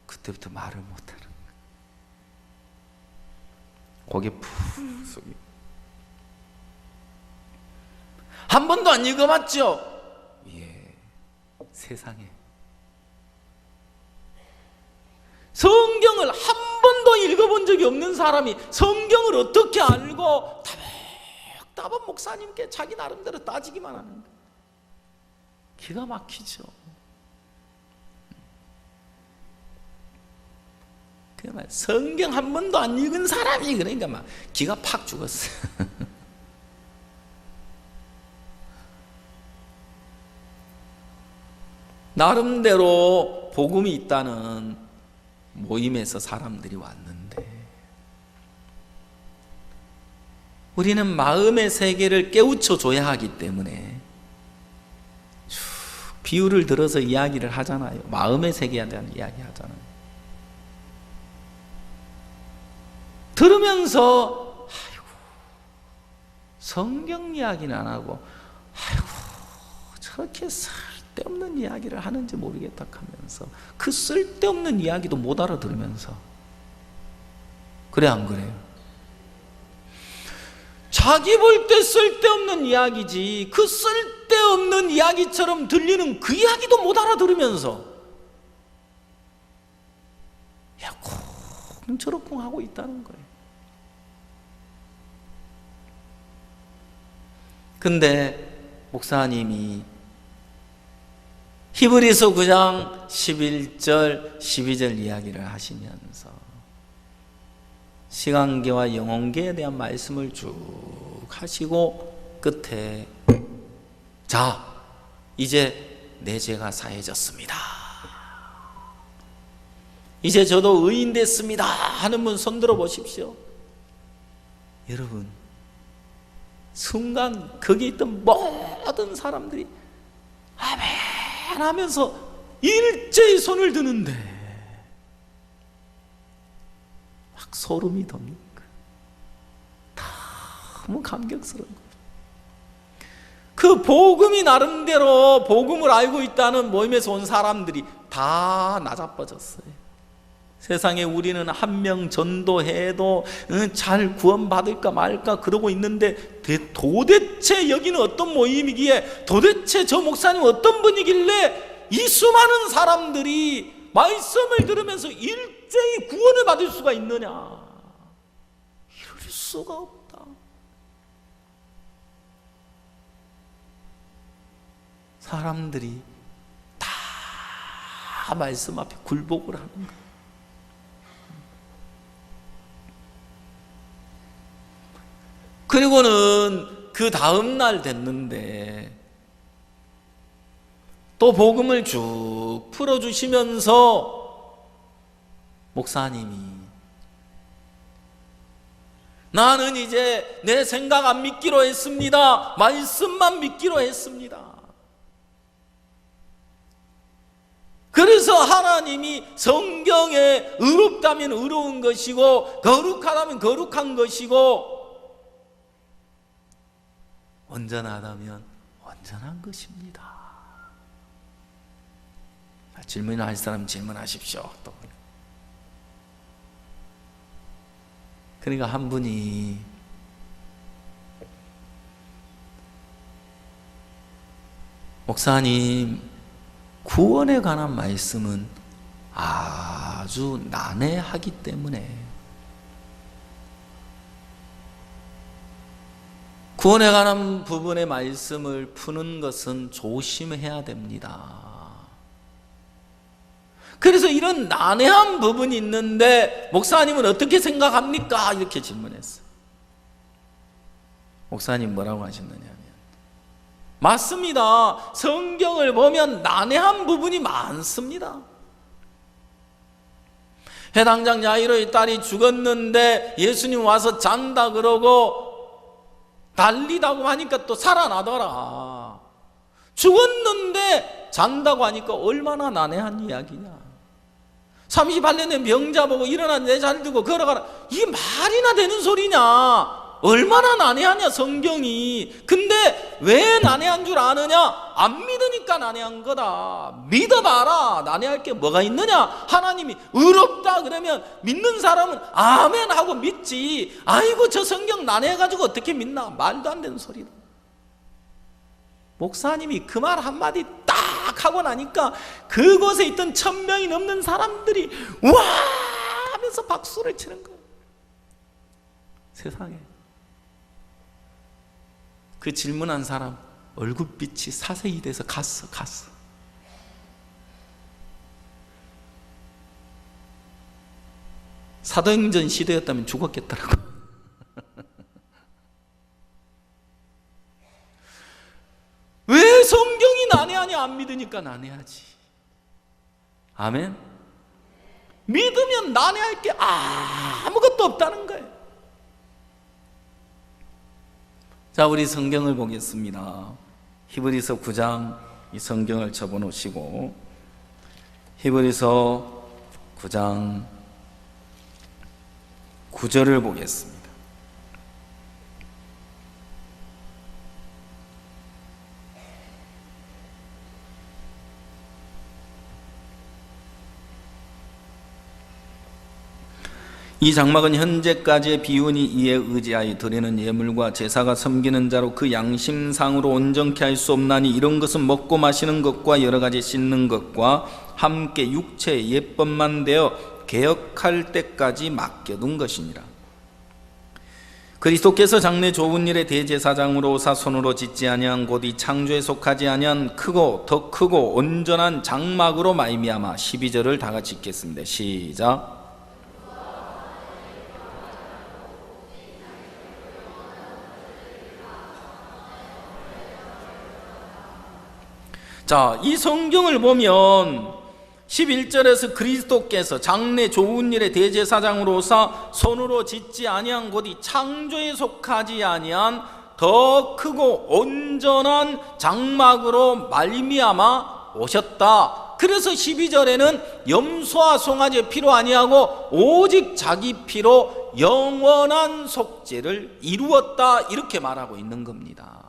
그때부터 말을 못하는 거예요. 고개 푹 숙이고. 한 번도 안 읽어봤죠? 예, 세상에 성경을 한 번도 읽어본 적이 없는 사람이 성경을 어떻게 알고 답답한 목사님께 자기 나름대로 따지기만 하는 거예요. 기가 막히죠. 그말 성경 한 번도 안 읽은 사람이 그러니까 막 기가 팍 죽었어요. 나름대로 복음이 있다는 모임에서 사람들이 왔는데, 우리는 마음의 세계를 깨우쳐 줘야 하기 때문에 비유를 들어서 이야기를 하잖아요. 마음의 세계에 대한 이야기 하잖아요. 들으면서 아이고 성경 이야기는 안 하고 아이고 저렇게 쓸데없는 이야기를 하는지 모르겠다 하면서 그 쓸데없는 이야기도 못 알아들으면서, 그래 안 그래요? 자기 볼 때 쓸데없는 이야기지 그 쓸데없는 이야기처럼 들리는 그 이야기도 못 알아들으면서 야쿵저러쿵 하고 있다는 거예요. 근데 목사님이 히브리서 9장 11절 12절 이야기를 하시면서 시간계와 영혼계에 대한 말씀을 쭉 하시고 끝에 자 이제 내 죄가 사해졌습니다. 이제 저도 의인 됐습니다 하는 분 손 들어 보십시오. 여러분, 순간 거기 있던 모든 사람들이 아멘 하면서 일제히 손을 드는데 막 소름이 돋는 거예요. 너무 감격스러운 거예요. 그 복음이 나름대로 복음을 알고 있다는 모임에서 온 사람들이 다 나자빠졌어요. 세상에 우리는 한 명 전도해도 잘 구원받을까 말까 그러고 있는데 도대체 여기는 어떤 모임이기에, 도대체 저 목사님 어떤 분이길래 이 수많은 사람들이 말씀을 들으면서 일제히 구원을 받을 수가 있느냐. 이럴 수가 없다. 사람들이 다 말씀 앞에 굴복을 하는 거예요. 그리고는 그 다음 날 됐는데 또 복음을 쭉 풀어주시면서 목사님이 나는 이제 내 생각 안 믿기로 했습니다. 말씀만 믿기로 했습니다. 그래서 하나님이 성경에 의롭다면 의로운 것이고 거룩하다면 거룩한 것이고 온전하다면 온전한 것입니다. 질문할 사람 질문하십시오. 또. 그러니까 한 분이 목사님, 구원에 관한 말씀은 아주 난해하기 때문에 구원에 관한 부분의 말씀을 푸는 것은 조심해야 됩니다. 그래서 이런 난해한 부분이 있는데 목사님은 어떻게 생각합니까? 이렇게 질문했어요. 목사님 뭐라고 하셨느냐면, 맞습니다. 성경을 보면 난해한 부분이 많습니다. 해당장 야이로의 딸이 죽었는데 예수님 와서 잔다 그러고 달리다고 하니까 또 살아나더라. 죽었는데 잔다고 하니까 얼마나 난해한 이야기냐. 38년 된 병자 보고 일어나 내 잘 들고 걸어가라. 이게 말이나 되는 소리냐. 얼마나 난해하냐 성경이. 근데 왜 난해한 줄 아느냐? 안 믿으니까 난해한 거다. 믿어봐라. 난해할 게 뭐가 있느냐? 하나님이 의롭다 그러면 믿는 사람은 아멘 하고 믿지. 아이고 저 성경 난해해가지고 어떻게 믿나. 말도 안 되는 소리다. 목사님이 그 말 한마디 딱 하고 나니까 그곳에 있던 1000명이 넘는 사람들이 와 하면서 박수를 치는 거예요. 세상에. 그 질문한 사람 얼굴빛이 사색이 돼서 갔어. 사도행전 시대였다면 죽었겠더라고. 왜 성경이 난해하냐? 안 믿으니까 난해하지. 아멘. 믿으면 난해할 게 아무것도 없다는 거예요. 자, 우리 성경을 보겠습니다. 히브리서 9장 이 성경을 접어놓으시고 히브리서 9장 9절을 보겠습니다. 이 장막은 현재까지의 비운이 이에 의지하여 드리는 예물과 제사가 섬기는 자로 그 양심상으로 온전케 할 수 없나니 이런 것은 먹고 마시는 것과 여러 가지 씻는 것과 함께 육체의 예법만 되어 개혁할 때까지 맡겨둔 것이니라. 그리스도께서 장래 좋은 일의 대제사장으로 오사 손으로 짓지 아니한 곧 이 창조에 속하지 아니한 크고 더 크고 온전한 장막으로 말미암아 12절을 다 같이 읽겠습니다. 시작. 자, 이 성경을 보면 11절에서 그리스도께서 장래 좋은 일의 대제사장으로서 손으로 짓지 아니한 곳이 창조에 속하지 아니한 더 크고 온전한 장막으로 말미암아 오셨다. 그래서 12절에는 염소와 송아지의 피로 아니하고 오직 자기 피로 영원한 속죄를 이루었다, 이렇게 말하고 있는 겁니다.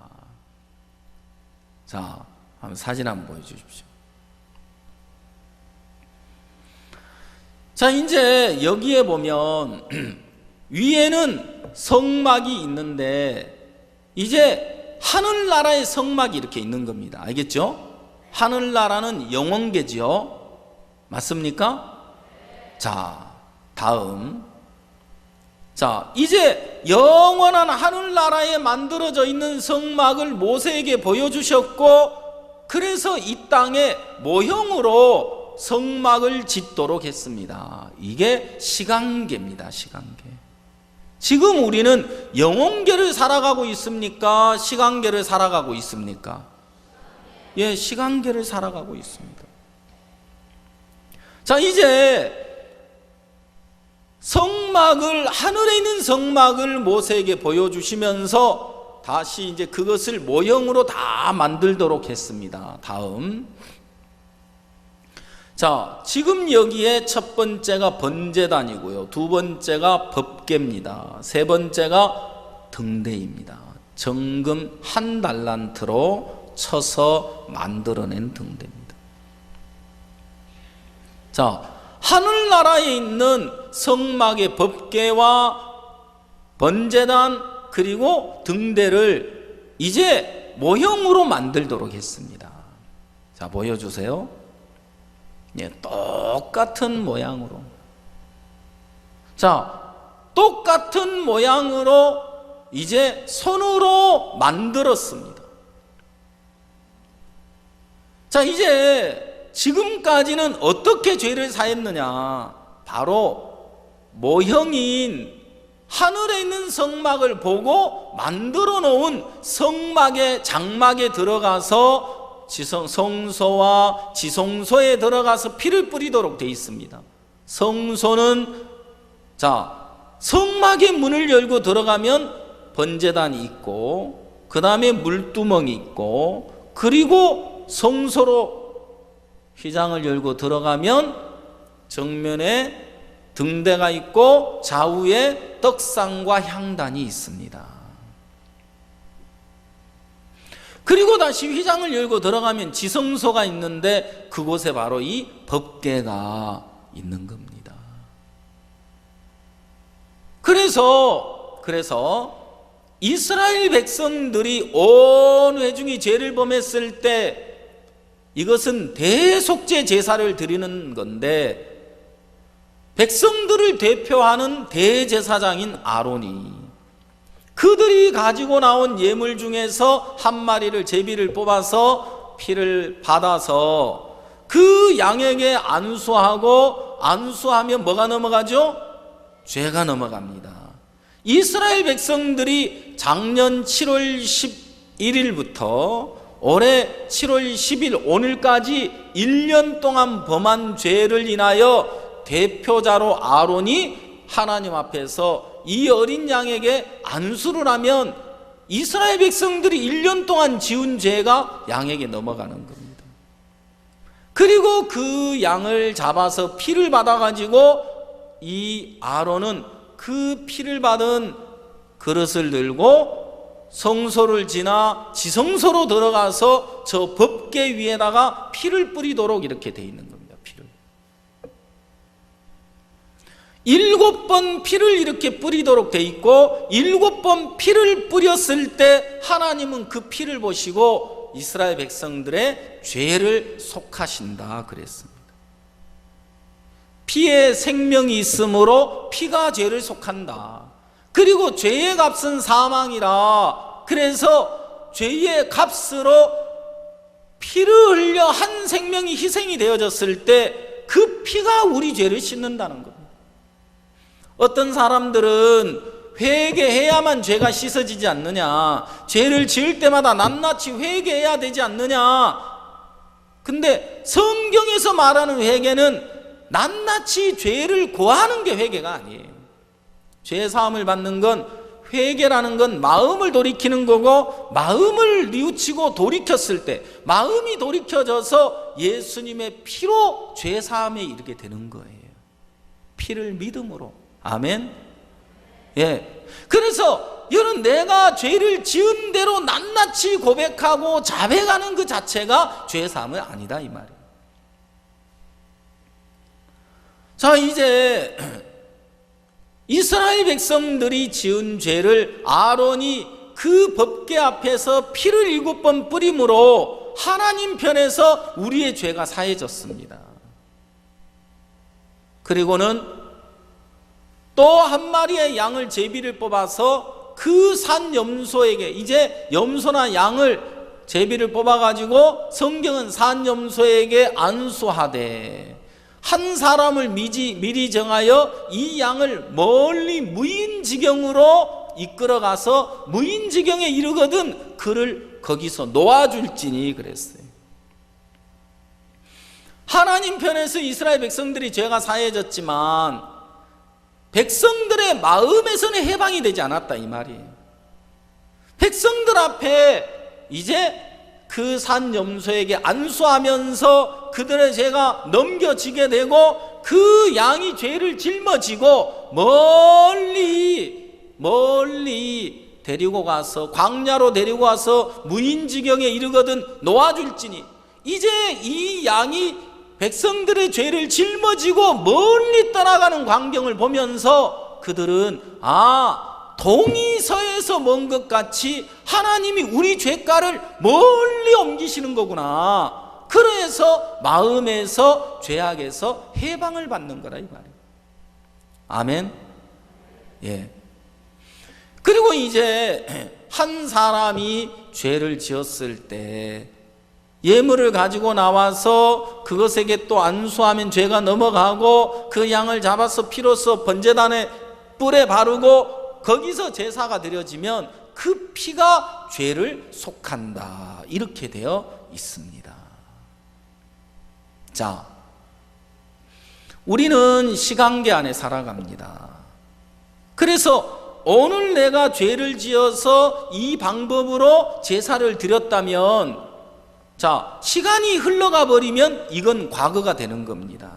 자, 한번 사진 한번 보여주십시오. 자, 이제 여기에 보면 위에는 성막이 있는데 이제 하늘나라의 성막이 이렇게 있는 겁니다. 알겠죠? 하늘나라는 영원계지요. 맞습니까? 자, 다음. 자, 이제 영원한 하늘나라에 만들어져 있는 성막을 모세에게 보여주셨고, 그래서 이 땅에 모형으로 성막을 짓도록 했습니다. 이게 시간계입니다. 시간계. 지금 우리는 영혼계를 살아가고 있습니까? 시간계를 살아가고 있습니까? 예, 시간계를 살아가고 있습니다. 자, 이제 성막을, 하늘에 있는 성막을 모세에게 보여주시면서 다시 이제 그것을 모형으로 다 만들도록 했습니다. 다음. 자, 지금 여기에 첫 번째가 번제단이고요, 두 번째가 법궤입니다, 세 번째가 등대입니다. 정금 1달란트로 쳐서 만들어낸 등대입니다. 자, 하늘나라에 있는 성막의 법궤와 번제단 그리고 등대를 이제 모형으로 만들도록 했습니다. 자, 보여주세요. 예, 똑같은 모양으로. 자, 똑같은 모양으로 이제 손으로 만들었습니다. 자, 이제 지금까지는 어떻게 죄를 사했느냐? 바로 모형인 하늘에 있는 성막을 보고 만들어 놓은 성막의 장막에 들어가서 성소와 지성소에 들어가서 피를 뿌리도록 되어 있습니다. 성소는, 자, 성막의 문을 열고 들어가면 번제단이 있고, 그 다음에 물두멍이 있고, 그리고 성소로 휘장을 열고 들어가면 정면에 등대가 있고 좌우에 떡상과 향단이 있습니다. 그리고 다시 휘장을 열고 들어가면 지성소가 있는데 그곳에 바로 이 법궤가 있는 겁니다. 그래서 이스라엘 백성들이 온 회중이 죄를 범했을 때 이것은 대속죄 제사를 드리는 건데, 백성들을 대표하는 대제사장인 아론이 그들이 가지고 나온 예물 중에서 한 마리를, 제비를 뽑아서 피를 받아서 그 양에게 안수하면 뭐가 넘어가죠? 죄가 넘어갑니다. 이스라엘 백성들이 작년 7월 11일부터 올해 7월 10일 오늘까지 1년 동안 범한 죄를 인하여 대표자로 아론이 하나님 앞에서 이 어린 양에게 안수를 하면 이스라엘 백성들이 1년 동안 지은 죄가 양에게 넘어가는 겁니다. 그리고 그 양을 잡아서 피를 받아가지고 이 아론은 그 피를 받은 그릇을 들고 성소를 지나 지성소로 들어가서 저 법궤 위에다가 피를 뿌리도록 이렇게 돼 있는 겁니다. 피를 7번 피를 이렇게 뿌리도록 돼 있고, 7번 피를 뿌렸을 때 하나님은 그 피를 보시고 이스라엘 백성들의 죄를 속하신다 그랬습니다. 피에 생명이 있으므로 피가 죄를 속한다. 그리고 죄의 값은 사망이라, 그래서 죄의 값으로 피를 흘려 한 생명이 희생이 되어졌을 때 그 피가 우리 죄를 씻는다는 겁니다. 어떤 사람들은 회개해야만 죄가 씻어지지 않느냐, 죄를 지을 때마다 낱낱이 회개해야 되지 않느냐, 근데 성경에서 말하는 회개는 낱낱이 죄를 고하는 게 회개가 아니에요. 죄 사함을 받는 건, 회개라는 건 마음을 돌이키는 거고, 마음을 뉘우치고 돌이켰을 때 마음이 돌이켜져서 예수님의 피로 죄 사함에 이르게 되는 거예요. 피를 믿음으로. 아멘. 예. 그래서 여러분, 내가 죄를 지은 대로 낱낱이 고백하고 자백하는 그 자체가 죄 사함은 아니다 이 말이에요. 자, 이제 이스라엘 백성들이 지은 죄를 아론이 그 법궤 앞에서 피를 7번 뿌림으로 하나님 편에서 우리의 죄가 사해졌습니다. 그리고는 또 한 마리의 양을 제비를 뽑아서 그 산 염소에게, 이제 염소나 양을 제비를 뽑아가지고 성경은 산 염소에게 안수하되, 한 사람을 미리 정하여 이 양을 멀리 무인지경으로 이끌어가서 무인지경에 이르거든 그를 거기서 놓아줄지니 그랬어요. 하나님 편에서 이스라엘 백성들이 죄가 사해졌지만 백성들의 마음에서는 해방이 되지 않았다 이 말이에요. 백성들 앞에 이제 그 산 염소에게 안수하면서 그들의 죄가 넘겨지게 되고, 그 양이 죄를 짊어지고 멀리 데리고 가서, 광야로 데리고 와서 무인지경에 이르거든 놓아줄지니, 이제 이 양이 백성들의 죄를 짊어지고 멀리 떠나가는 광경을 보면서 그들은 동이서에서 먼 것 같이 하나님이 우리 죄가를 멀리 옮기시는 거구나. 그래서 마음에서, 죄악에서 해방을 받는 거라 이 말이에요. 아멘. 예. 그리고 이제 한 사람이 죄를 지었을 때 예물을 가지고 나와서 그것에게 또 안수하면 죄가 넘어가고, 그 양을 잡아서 피로써 번제단에 뿔에 바르고 거기서 제사가 드려지면 그 피가 죄를 속한다, 이렇게 되어 있습니다. 자, 우리는 시간계 안에 살아갑니다. 그래서 오늘 내가 죄를 지어서 이 방법으로 제사를 드렸다면, 자, 시간이 흘러가 버리면 이건 과거가 되는 겁니다.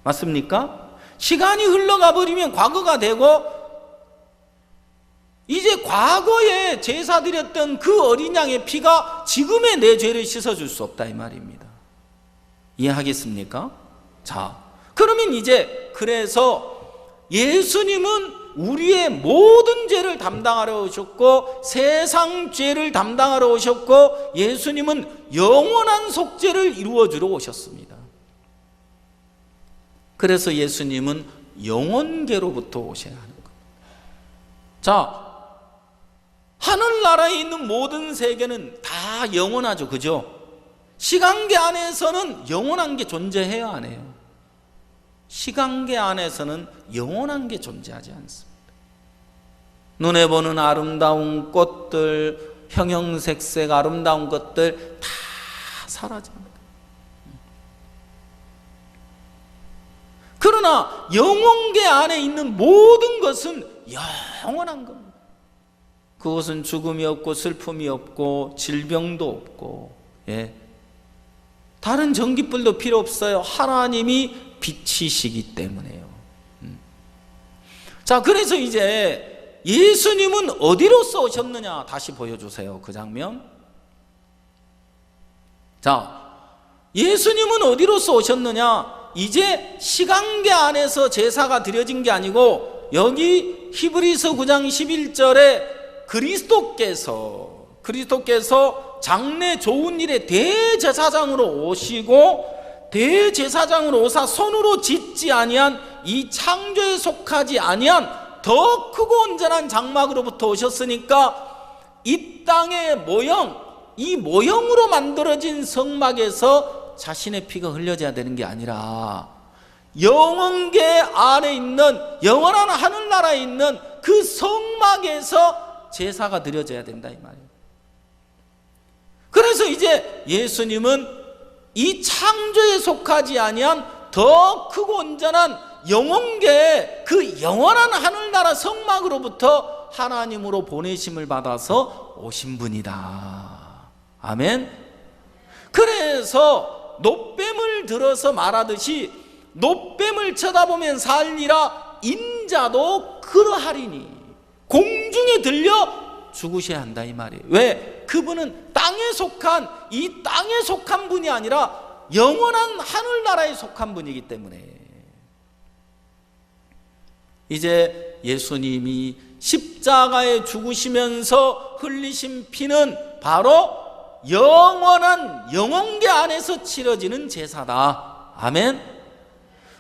맞습니까? 시간이 흘러가 버리면 과거가 되고, 이제 과거에 제사 드렸던 그 어린 양의 피가 지금의 내 죄를 씻어줄 수 없다 이 말입니다. 이해하겠습니까? 자, 그러면 이제 그래서 예수님은 우리의 모든 죄를 담당하러 오셨고, 세상 죄를 담당하러 오셨고, 예수님은 영원한 속죄를 이루어주러 오셨습니다. 그래서 예수님은 영원계로부터 오셔야 하는 겁니다. 자, 하늘나라에 있는 모든 세계는 다 영원하죠, 그죠? 시간계 안에서는 영원한 게 존재해야 안 해요? 시간계 안에서는 영원한 게 존재하지 않습니다. 눈에 보는 아름다운 꽃들, 형형색색 아름다운 것들 다 사라집니다. 그러나 영혼계 안에 있는 모든 것은 영원한 겁니다. 그것은 죽음이 없고 슬픔이 없고 질병도 없고, 예, 다른 전기불도 필요 없어요. 하나님이 빛이시기 때문에요. 자, 그래서 이제 예수님은 어디로서 오셨느냐, 다시 보여주세요, 그 장면. 자, 예수님은 어디로서 오셨느냐, 이제 시간계 안에서 제사가 드려진 게 아니고, 여기 히브리서 9장 11절에 그리스도께서 장래 좋은 일의 대제사장으로 오시고, 대제사장으로 오사 손으로 짓지 아니한 이 창조에 속하지 아니한 더 크고 온전한 장막으로부터 오셨으니까, 이 땅의 모형, 이 모형으로 만들어진 성막에서 자신의 피가 흘려져야 되는 게 아니라 영원계 안에 있는, 영원한 하늘나라에 있는 그 성막에서 제사가 드려져야 된다 이 말이에요. 그래서 이제 예수님은 이 창조에 속하지 아니한 더 크고 온전한 영혼계, 그 영원한 하늘나라 성막으로부터 하나님으로 보내심을 받아서 오신 분이다. 아멘. 그래서 노뱀을 들어서 말하듯이 노뱀을 쳐다보면 살리라, 인자도 그러하리니 공중에 들려 죽으셔야 한다 이 말이에요. 왜? 그분은 땅에 속한, 이 땅에 속한 분이 아니라 영원한 하늘나라에 속한 분이기 때문에. 이제 예수님이 십자가에 죽으시면서 흘리신 피는 바로 영원한 영혼계 안에서 치러지는 제사다. 아멘.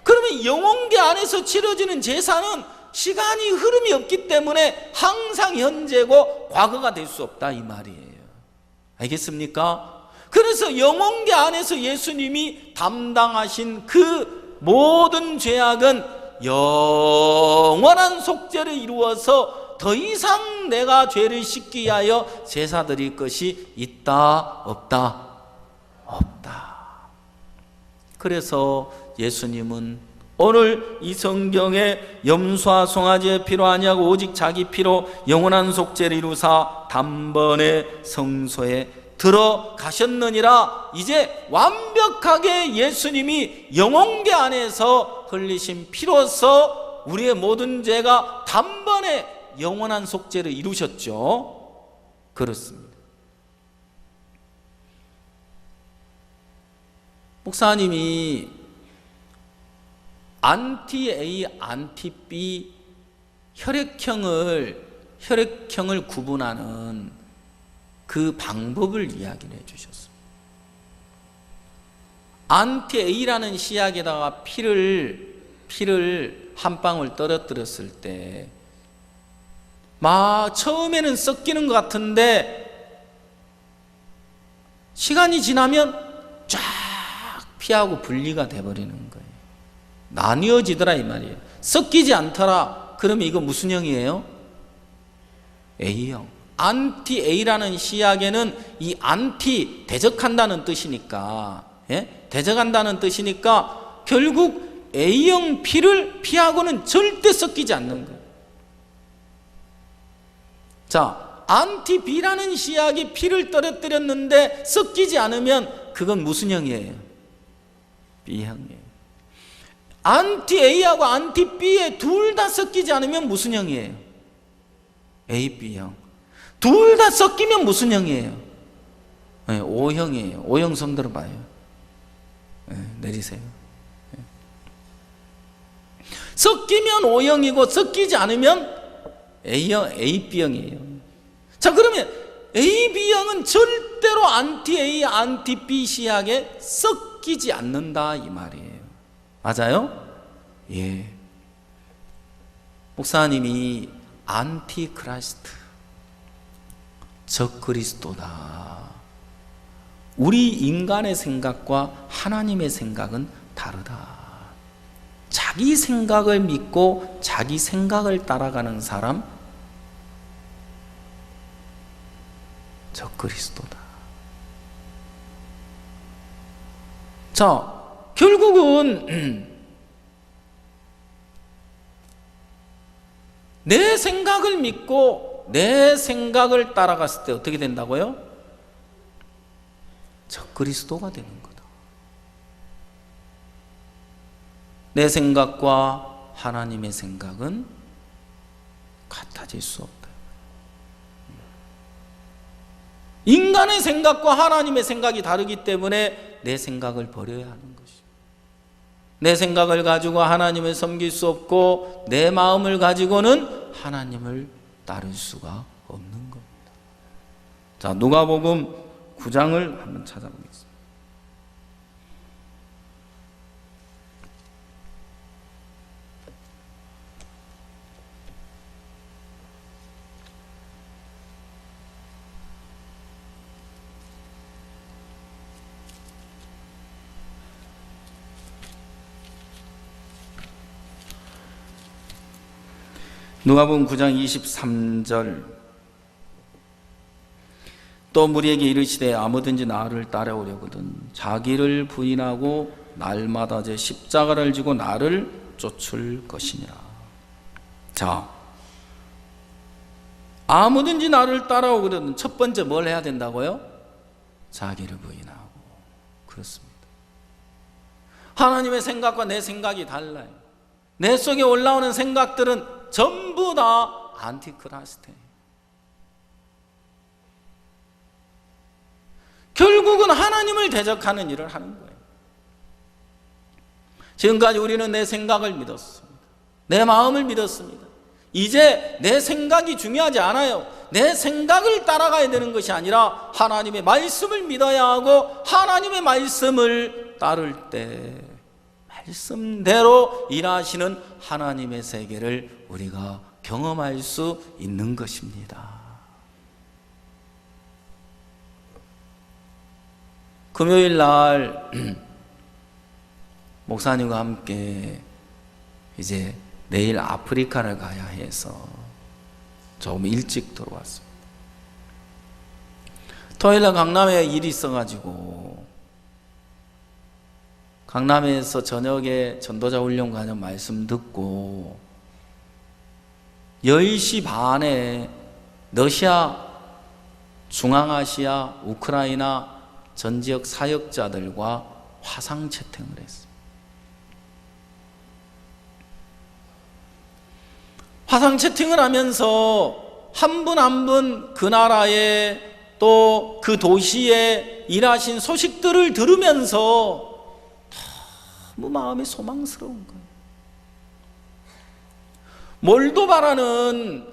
그러면 영혼계 안에서 치러지는 제사는 시간이 흐름이 없기 때문에 항상 현재고 과거가 될 수 없다 이 말이에요. 알겠습니까? 그래서 영혼계 안에서 예수님이 담당하신 그 모든 죄악은 영원한 속죄를 이루어서 더 이상 내가 죄를 씻기 위하여 제사 드릴 것이 있다 없다? 없다. 그래서 예수님은 오늘 이 성경에 염소와 송아지의 피로 아니하고 오직 자기 피로 영원한 속죄를 이루사 단번에 성소에 들어가셨느니라. 이제 완벽하게 예수님이 영혼계 안에서 흘리신 피로서 우리의 모든 죄가 단번에 영원한 속죄를 이루셨죠. 그렇습니다. 목사님이 안티 A, 안티 B 혈액형을 구분하는 그 방법을 이야기를 해주셨습니다. 안티 A라는 시약에다가 피를 한 방울 떨어뜨렸을 때 처음에는 섞이는 것 같은데 시간이 지나면 쫙 피하고 분리가 돼버리는 거예요. 나뉘어지더라 이 말이에요. 섞이지 않더라. 그러면 이거 무슨 형이에요? A형. 안티 A라는 시약에는 이 안티 대적한다는 뜻이니까, 대적한다는 뜻이니까 결국 A형 피를 피하고는 절대 섞이지 않는 거예요. 자, 안티 B라는 시약이 피를 떨어뜨렸는데 섞이지 않으면 그건 무슨 형이에요? B형이에요. 안티 A하고 안티 B에 둘 다 섞이지 않으면 무슨 형이에요? A, B형. 둘 다 섞이면 무슨 형이에요? 네, O형이에요. O형 손 들어봐요. 네, 내리세요. 네. 섞이면 O형이고 섞이지 않으면 A형, A, B형이에요. 자, 그러면 A, B형은 절대로 안티 A, 안티 B 시약에 섞이지 않는다 이 말이에요. 맞아요? 예. 목사님이 안티 크라이스트, 적 그리스도다. 우리 인간의 생각과 하나님의 생각은 다르다. 자기 생각을 믿고 자기 생각을 따라가는 사람, 적 그리스도다. 자, 결국은 내 생각을 믿고 내 생각을 따라갔을 때 어떻게 된다고요? 적 그리스도가 되는 거다. 내 생각과 하나님의 생각은 같아질 수 없다. 인간의 생각과 하나님의 생각이 다르기 때문에 내 생각을 버려야 하는 것이죠. 내 생각을 가지고 하나님을 섬길 수 없고 내 마음을 가지고는 하나님을 따를 수가 없는 겁니다. 자, 누가복음 9장을 한번 찾아보겠습니다. 누가복음 9장 23절 또 무리에게 이르시되 아무든지 나를 따라오려거든 자기를 부인하고 날마다 제 십자가를 지고 나를 쫓을 것이니라. 자, 아무든지 나를 따라오거든 첫 번째 뭘 해야 된다고요? 자기를 부인하고. 그렇습니다. 하나님의 생각과 내 생각이 달라요. 내 속에 올라오는 생각들은 전부 다 안티크리스트예요. 결국은 하나님을 대적하는 일을 하는 거예요. 지금까지 우리는 내 생각을 믿었습니다. 내 마음을 믿었습니다. 이제 내 생각이 중요하지 않아요. 내 생각을 따라가야 되는 것이 아니라 하나님의 말씀을 믿어야 하고 하나님의 말씀을 따를 때 말씀대로 일하시는 하나님의 세계를 우리가 경험할 수 있는 것입니다. 금요일 날 목사님과 함께 이제 내일 아프리카를 가야 해서 조금 일찍 들어왔습니다. 토요일 날 강남에 일이 있어가지고 강남에서 저녁에 전도자 훈련 관련 말씀 듣고 10시 반에 러시아, 중앙아시아, 우크라이나 전 지역 사역자들과 화상 채팅을 했습니다. 화상 채팅을 하면서 한 분 한 분 그 나라에 또 그 도시에 일하신 소식들을 들으면서 너무 마음이 소망스러운 거예요. 몰도바라는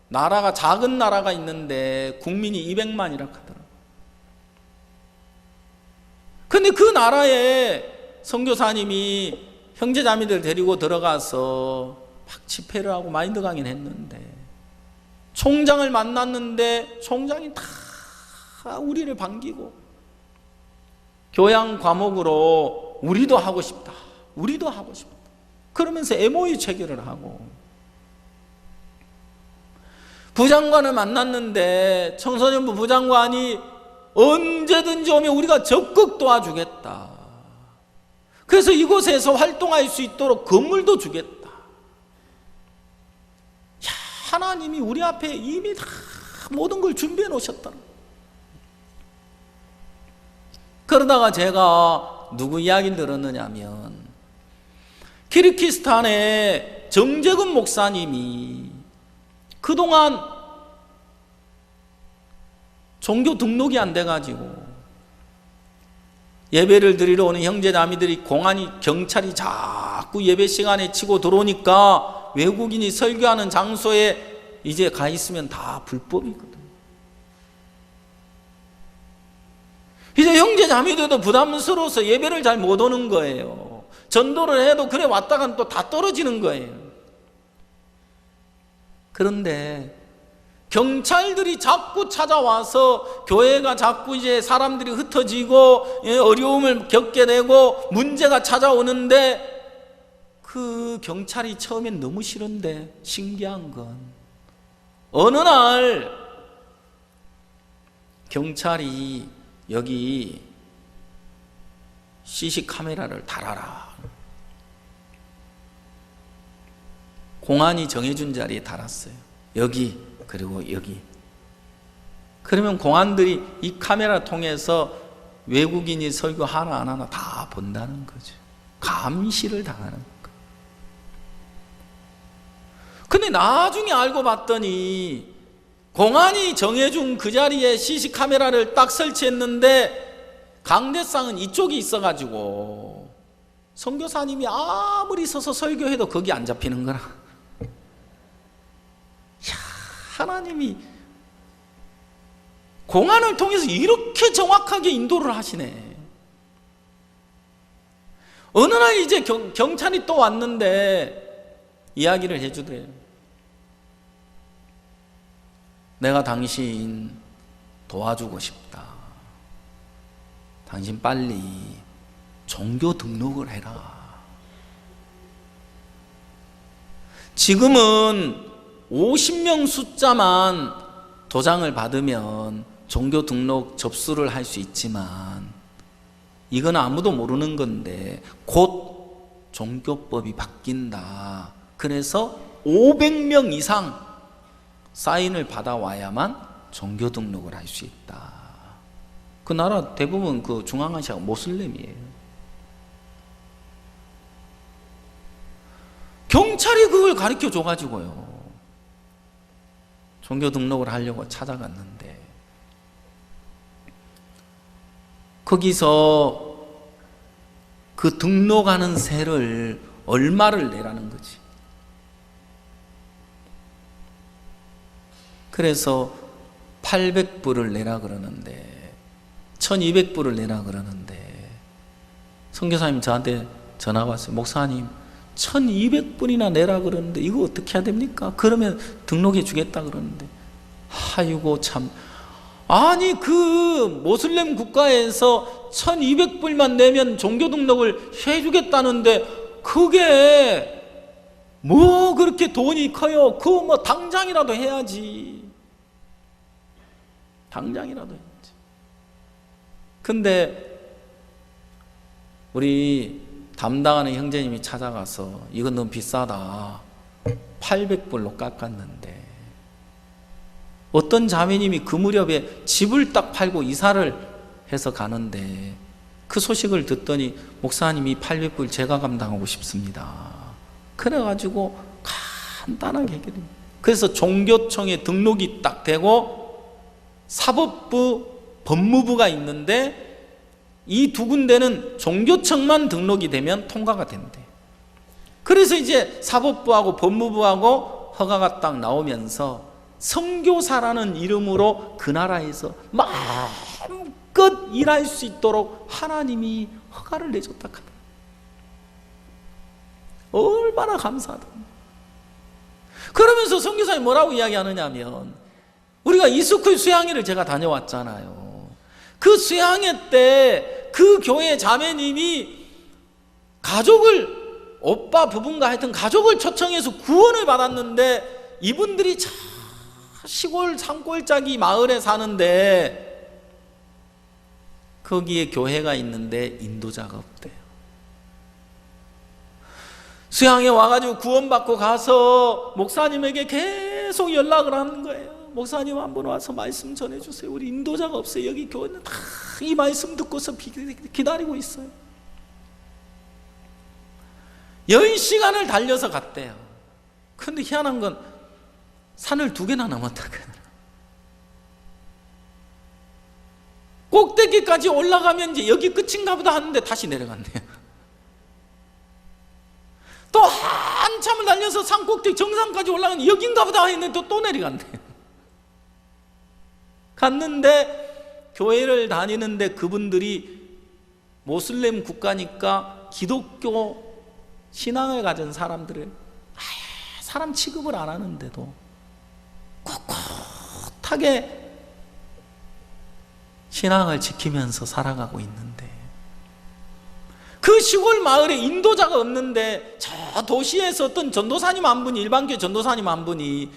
나라가 작은 나라가 있는데 국민이 200만이라 하더라고요. 근데 그 나라에 선교사님이 형제자매들 데리고 들어가서 막 집회를 하고 마인드 강연했는데 총장을 만났는데 총장이 다 우리를 반기고 교양 과목으로 우리도 하고 싶다, 우리도 하고 싶다 그러면서 MOU 체결을 하고, 부장관을 만났는데 청소년부 부장관이 언제든지 오면 우리가 적극 도와주겠다, 그래서 이곳에서 활동할 수 있도록 건물도 주겠다. 야, 하나님이 우리 앞에 이미 다 모든 걸 준비해 놓으셨다. 그러다가 제가 누구 이야기를 들었느냐 하면 키르기스탄의 정재근 목사님이 그동안 종교 등록이 안 돼가지고 예배를 드리러 오는 형제자매들이 공안이 경찰이 자꾸 예배 시간에 치고 들어오니까 외국인이 설교하는 장소에 이제 가 있으면 다 불법이거든. 이제 형제자매들도 부담스러워서 예배를 잘 못 오는 거예요. 전도를 해도 그래 왔다간 또 다 떨어지는 거예요. 그런데 경찰들이 자꾸 찾아와서 교회가 자꾸 이제 사람들이 흩어지고 어려움을 겪게 되고 문제가 찾아오는데 그 경찰이 처음엔 너무 싫은데 신기한 건 어느 날 경찰이 여기 CC 카메라를 달아라. 공안이 정해준 자리에 달았어요. 여기 그리고 여기. 그러면 공안들이 이 카메라 통해서 외국인이 설교 하나 안 하나 다 본다는 거죠. 감시를 당하는 거예요. 근데 나중에 알고 봤더니 공안이 정해준 그 자리에 CC 카메라를 딱 설치했는데 강대상은 이쪽이 있어가지고 선교사님이 아무리 서서 설교해도 거기 안 잡히는 거라. 야, 하나님이 공안을 통해서 이렇게 정확하게 인도를 하시네. 어느 날 이제 경찰이 또 왔는데 이야기를 해주더래요. 내가 당신 도와주고 싶다. 당신 빨리 종교 등록을 해라. 지금은 50명 숫자만 도장을 받으면 종교 등록 접수를 할 수 있지만 이건 아무도 모르는 건데 곧 종교법이 바뀐다. 그래서 500명 이상 사인을 받아와야만 종교 등록을 할 수 있다. 그 나라 대부분 그 중앙아시아가 모슬렘이에요. 경찰이 그걸 가르쳐 줘가지고요, 종교 등록을 하려고 찾아갔는데 거기서 그 등록하는 세를 얼마를 내라는 거지. 그래서 800불을 내라 그러는데 1200불을 내라 그러는데 선교사님 저한테 전화가 왔어요. 목사님 1200불이나 내라 그러는데 이거 어떻게 해야 됩니까? 그러면 등록해 주겠다 그러는데, 아이고 참, 아니 그 모슬렘 국가에서 1200불만 내면 종교 등록을 해주겠다는데 그게 뭐 그렇게 돈이 커요? 그거 뭐 당장이라도 해야지. 당장이라도 해야지. 근데 우리 담당하는 형제님이 찾아가서 이건 너무 비싸다 800불로 깎았는데, 어떤 자매님이 그 무렵에 집을 딱 팔고 이사를 해서 가는데 그 소식을 듣더니 목사님이 800불 제가 감당하고 싶습니다. 그래가지고 간단하게 해결해요. 그래서 종교청에 등록이 딱 되고 사법부, 법무부가 있는데 이 두 군데는 종교청만 등록이 되면 통과가 된대. 그래서 이제 사법부하고 법무부하고 허가가 딱 나오면서 선교사라는 이름으로 그 나라에서 마음껏 일할 수 있도록 하나님이 허가를 내줬다 하더라. 얼마나 감사하다. 그러면서 선교사님 뭐라고 이야기하느냐 하면, 우리가 이스쿨 수양회를 제가 다녀왔잖아요. 그 수양회 때 그 교회 자매님이 가족을, 오빠 부부인가 하여튼 가족을 초청해서 구원을 받았는데 이분들이 참 시골 산골짜기 마을에 사는데 거기에 교회가 있는데 인도자가 없대요. 수양에 와가지고 구원받고 가서 목사님에게 계속 연락을 하는 거예요. 목사님 한번 와서 말씀 전해주세요. 우리 인도자가 없어요. 여기 교회는 다 이 말씀 듣고서 기다리고 있어요. 10시간을 달려서 갔대요. 근데 희한한 건 산을 2개나 넘었다. 꼭대기까지 올라가면 이제 여기 끝인가 보다 하는데 다시 내려갔네요. 또 한참을 달려서 산 꼭대기 정상까지 올라가면 여긴가 보다 했는데 또 내려갔네요. 갔는데 교회를 다니는데 그분들이 모슬렘 국가니까 기독교 신앙을 가진 사람들을 사람 취급을 안 하는데도 꿋꿋하게 신앙을 지키면서 살아가고 있는데, 그 시골 마을에 인도자가 없는데 저 도시에서 어떤 전도사님 한 분이, 일반교회 전도사님 한 분이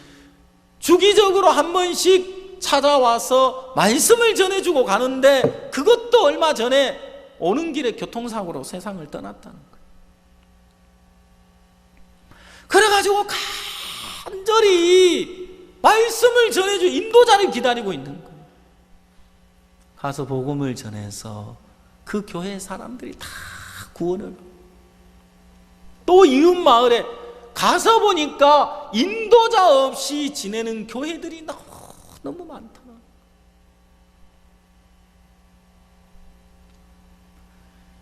주기적으로 한 번씩 찾아와서 말씀을 전해주고 가는데 그것도 얼마 전에 오는 길에 교통사고로 세상을 떠났다는 거예요. 그래가지고 간절히 말씀을 전해주 인도자를 기다리고 있는 거예요. 가서 복음을 전해서 그 교회 사람들이 다 구원을, 또 이웃 마을에 가서 보니까 인도자 없이 지내는 교회들이 너무 많더라.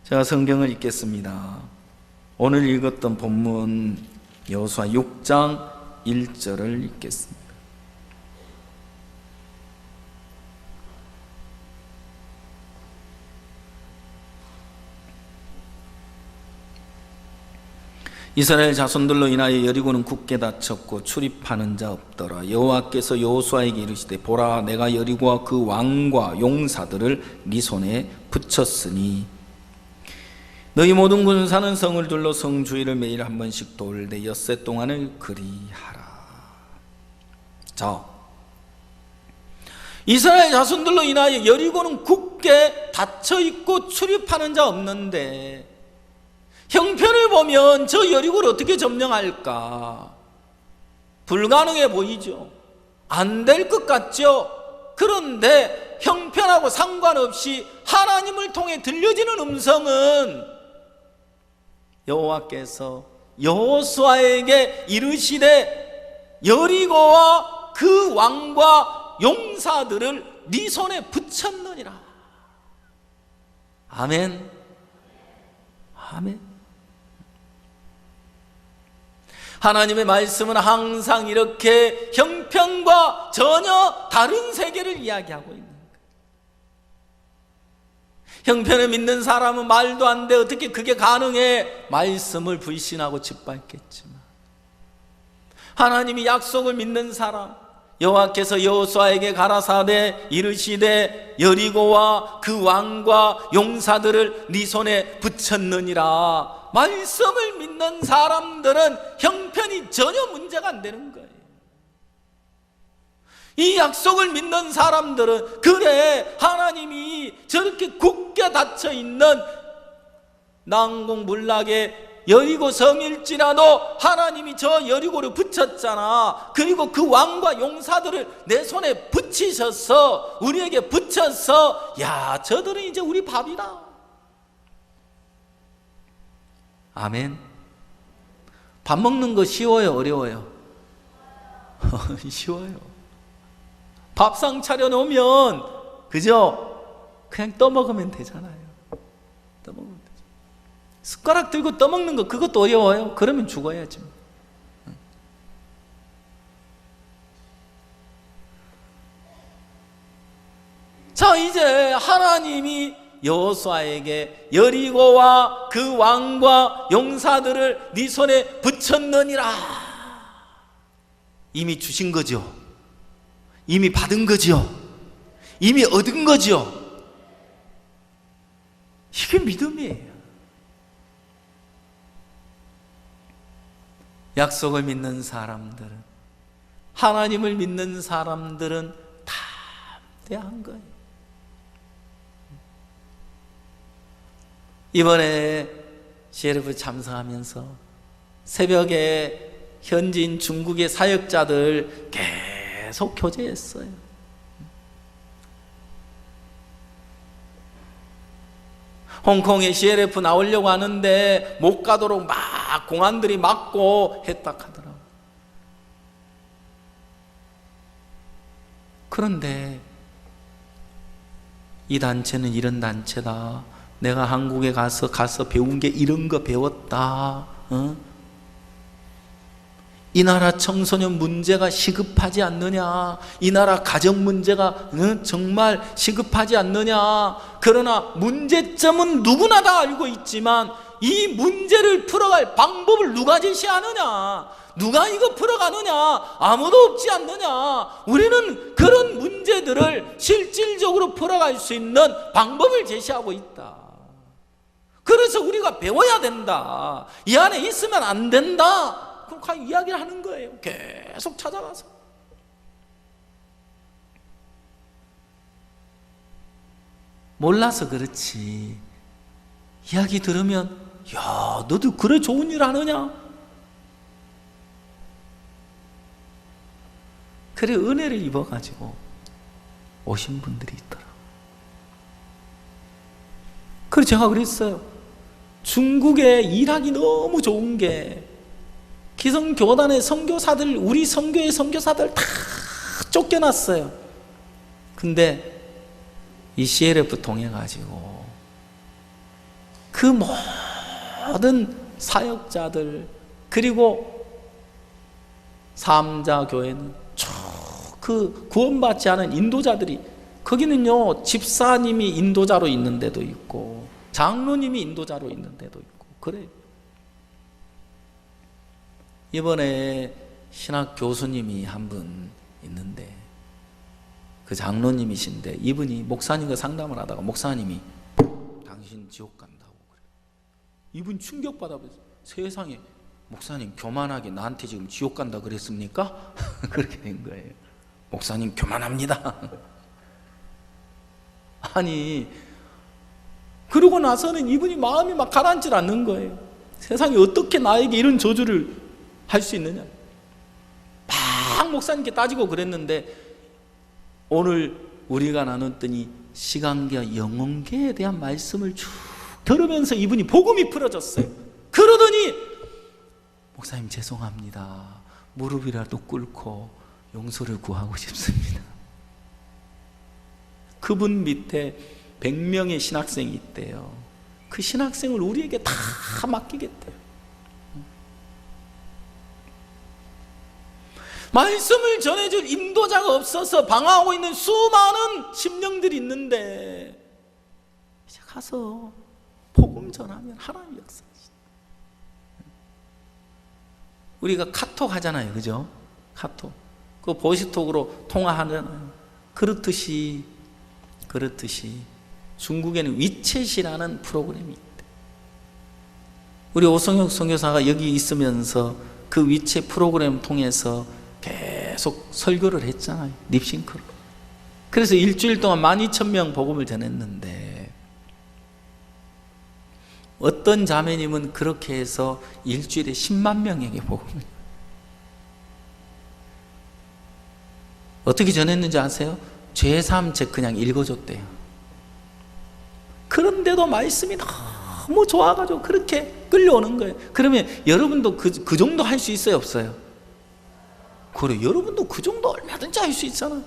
제가 성경을 읽겠습니다. 오늘 읽었던 본문 여호수아 6장 1절을 읽겠습니다. 이스라엘 자손들로 인하여 여리고는 굳게 닫혔고 출입하는 자 없더라. 여호와께서 여호수아에게 이르시되, 보라, 내가 여리고와 그 왕과 용사들을 네 손에 붙였으니 너희 모든 군사는 성을 둘러 성 주위를 매일 한 번씩 돌되 엿새 동안을 그리하라. 자, 이스라엘 자손들로 인하여 여리고는 굳게 닫혀있고 출입하는 자 없는데 형편을 보면 저 여리고를 어떻게 점령할까? 불가능해 보이죠. 안 될 것 같죠. 그런데 형편하고 상관없이 하나님을 통해 들려지는 음성은 여호와께서 여호수아에게 이르시되 여리고와 그 왕과 용사들을 네 손에 붙였느니라. 아멘. 아멘. 하나님의 말씀은 항상 이렇게 형편과 전혀 다른 세계를 이야기하고 있는 거예요. 형편을 믿는 사람은 말도 안 돼. 어떻게 그게 가능해? 말씀을 불신하고 짓밟겠지만, 하나님이 약속을 믿는 사람, 여호와께서 여호수아에게 가라사대 이르시되 여리고와 그 왕과 용사들을 네 손에 붙였느니라. 말씀을 믿는 사람들은 형편이 전혀 문제가 안 되는 거예요. 이 약속을 믿는 사람들은 그래, 하나님이 저렇게 굳게 닫혀있는 난공불락의 여리고 성일지라도 하나님이 저 여리고를 붙였잖아. 그리고 그 왕과 용사들을 내 손에 붙이셔서, 우리에게 붙여서, 야, 저들은 이제 우리 밥이다. 아멘. 밥 먹는 거 쉬워요, 어려워요? 쉬워요. 밥상 차려놓으면 그죠? 그냥 떠먹으면 되잖아요. 떠먹으면 되죠. 숟가락 들고 떠먹는 거, 그것도 어려워요? 그러면 죽어야지. 자, 이제 하나님이 여호수아에게 여리고와 그 왕과 용사들을 네 손에 붙였느니라. 이미 주신 거죠. 이미 받은 거죠. 이미 얻은 거죠. 이게 믿음이에요. 약속을 믿는 사람들은, 하나님을 믿는 사람들은 담대한 거예요. 이번에 CLF 참석하면서 새벽에 현지인 중국의 사역자들 계속 교제했어요. 홍콩에 CLF 나오려고 하는데 못 가도록 막 공안들이 막고 했다 하더라고요. 그런데 이 단체는 이런 단체다. 내가 한국에 가서 배운 게 이런 거 배웠다. 이 나라 청소년 문제가 시급하지 않느냐? 이 나라 가정 문제가 정말 시급하지 않느냐? 그러나 문제점은 누구나 다 알고 있지만 이 문제를 풀어갈 방법을 누가 제시하느냐? 누가 이거 풀어가느냐? 아무도 없지 않느냐? 우리는 그런 문제들을 실질적으로 풀어갈 수 있는 방법을 제시하고 있다. 그래서 우리가 배워야 된다. 이 안에 있으면 안 된다. 그렇게 이야기를 하는 거예요. 계속 찾아가서. 몰라서 그렇지. 이야기 들으면, 야, 너도 그래 좋은 일 하느냐? 그래 은혜를 입어가지고 오신 분들이 있더라. 그래서 제가 그랬어요. 중국에 일하기 너무 좋은 게 기성교단의 선교사들, 우리 선교의 선교사들 다 쫓겨났어요. 근데 이 CLF 통해 가지고 그 모든 사역자들, 그리고 삼자교회는 쭉 그 구원받지 않은 인도자들이, 거기는요 집사님이 인도자로 있는 데도 있고 장로님이 인도자로 있는 데도 있고 그래요. 이번에 신학 교수님이 한 분 있는데 그 장로님이신데 이분이 목사님과 상담을 하다가 목사님이 당신 지옥 간다고 그래요. 이분 충격받아서 세상에 목사님 교만하게 나한테 지금 지옥 간다 그랬습니까? 그렇게 된 거예요. 목사님 교만합니다. 아니, 그러고 나서는 이분이 마음이 막 가라앉질 않는 거예요. 세상에 어떻게 나에게 이런 저주를 할 수 있느냐. 막 목사님께 따지고 그랬는데 오늘 우리가 나눴더니 시간계와 영혼계에 대한 말씀을 쭉 들으면서 이분이 복음이 풀어졌어요. 그러더니 목사님 죄송합니다. 무릎이라도 꿇고 용서를 구하고 싶습니다. 그분 밑에 100명의 신학생이 있대요. 그 신학생을 우리에게 다 맡기겠대요. 말씀을 전해줄 인도자가 없어서 방황하고 있는 수많은 심령들이 있는데 이제 가서 복음 전하면 하나님 역사하시죠. 우리가 카톡 하잖아요, 그죠? 카톡. 그 보이스톡으로 통화하잖아요. 그렇듯이 중국에는 위챗이라는 프로그램이 있대. 우리 오성혁 선교사가 여기 있으면서 그 위챗 프로그램 통해서 계속 설교를 했잖아요, 립싱크로. 그래서 일주일 동안 12,000명 복음을 전했는데 어떤 자매님은 그렇게 해서 일주일에 10만 명에게 복음을, 어떻게 전했는지 아세요? 죄사함책 그냥 읽어줬대요. 그런데도 말씀이 너무 좋아가지고 그렇게 끌려오는 거예요. 그러면 여러분도 그 정도 할 수 있어요, 없어요? 그래, 여러분도 그 정도 얼마든지 할 수 있잖아.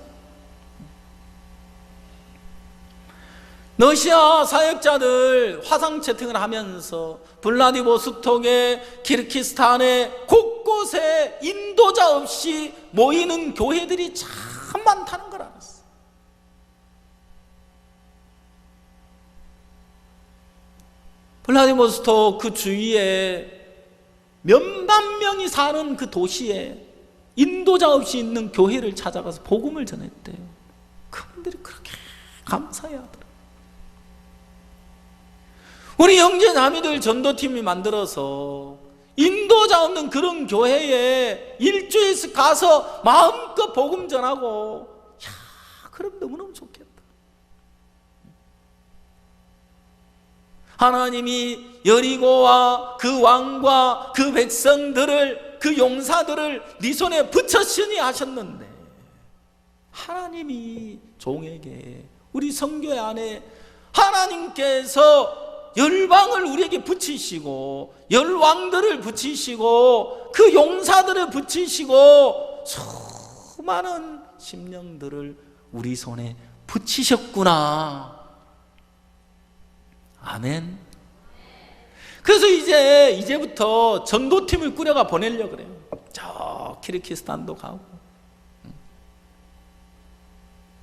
러시아 사역자들 화상 채팅을 하면서 블라디보스톡에 키르기스탄에 곳곳에 인도자 없이 모이는 교회들이 참 많다는 걸 알았어. 블라디보스톡 그 주위에 몇만 명이 사는 그 도시에 인도자 없이 있는 교회를 찾아가서 복음을 전했대요. 그분들이 그렇게 감사해 하더라고요. 우리 형제자매들 전도팀이 만들어서 인도자 없는 그런 교회에 일주일씩 가서 마음껏 복음 전하고, 그럼 너무너무 좋겠다. 하나님이 여리고와 그 왕과 그 백성들을, 그 용사들을 네 손에 붙여시니 하셨는데, 하나님이 종에게, 우리 성교회 안에 하나님께서 열방을 우리에게 붙이시고 열왕들을 붙이시고 그 용사들을 붙이시고 수많은 심령들을 우리 손에 붙이셨구나. 아멘. 그래서 이제부터 전도팀을 꾸려가 보내려고 그래요. 저 키르기스탄도 가고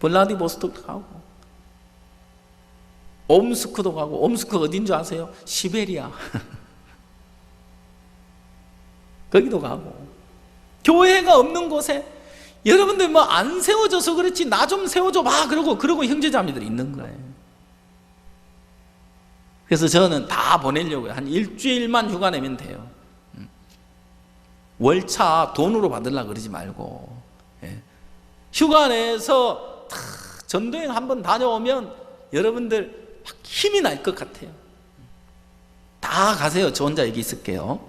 블라디보스톡도 가고 옴스크도 가고. 옴스크 어딘 줄 아세요? 시베리아. 거기도 가고. 교회가 없는 곳에 여러분들 뭐 안 세워져서 그렇지 나 좀 세워줘 봐 그러고 형제자매들이 있는 거예요. 그래서 저는 다 보내려고요. 한 일주일만 휴가 내면 돼요. 월차 돈으로 받으려고 그러지 말고, 휴가 내서 전도여행 한번 다녀오면 여러분들 막 힘이 날 것 같아요. 다 가세요. 저 혼자 여기 있을게요.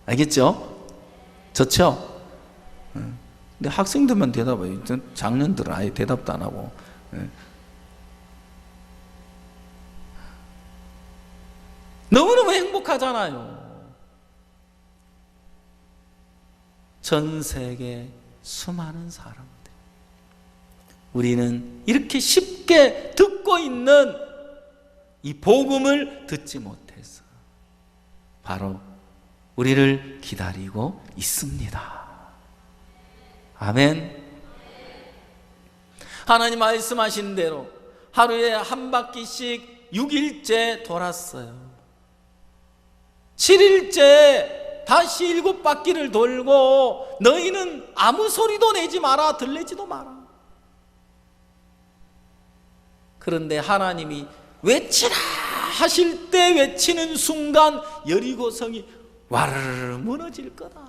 알겠죠? 좋죠? 근데 학생들만 대답해요. 장년들은 아예 대답도 안 하고. 너무너무 행복하잖아요. 전 세계 수많은 사람들, 우리는 이렇게 쉽게 듣고 있는 이 복음을 듣지 못해서 바로 우리를 기다리고 있습니다. 아멘. 하나님 말씀하신 대로 하루에 한 바퀴씩 6일째 돌았어요. 7일째 다시 7바퀴를 돌고 너희는 아무 소리도 내지 마라, 들리지도 마라. 그런데 하나님이 외치라 하실 때 외치는 순간 여리고성이 와르르 무너질 거다.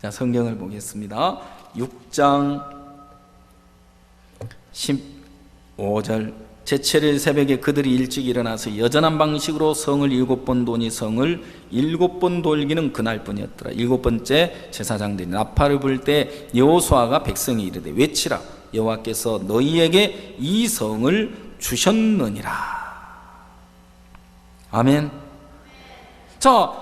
자, 성경을 보겠습니다. 6장 15절 제7일 새벽에 그들이 일찍 일어나서 여전한 방식으로 성을 7번 도니 성을 7번 돌기는 그날뿐이었더라. 7번째 제사장들이 나팔을 불 때 여호수아가 백성이 이르되 외치라 여호와께서 너희에게 이 성을 주셨느니라. 아멘. 자,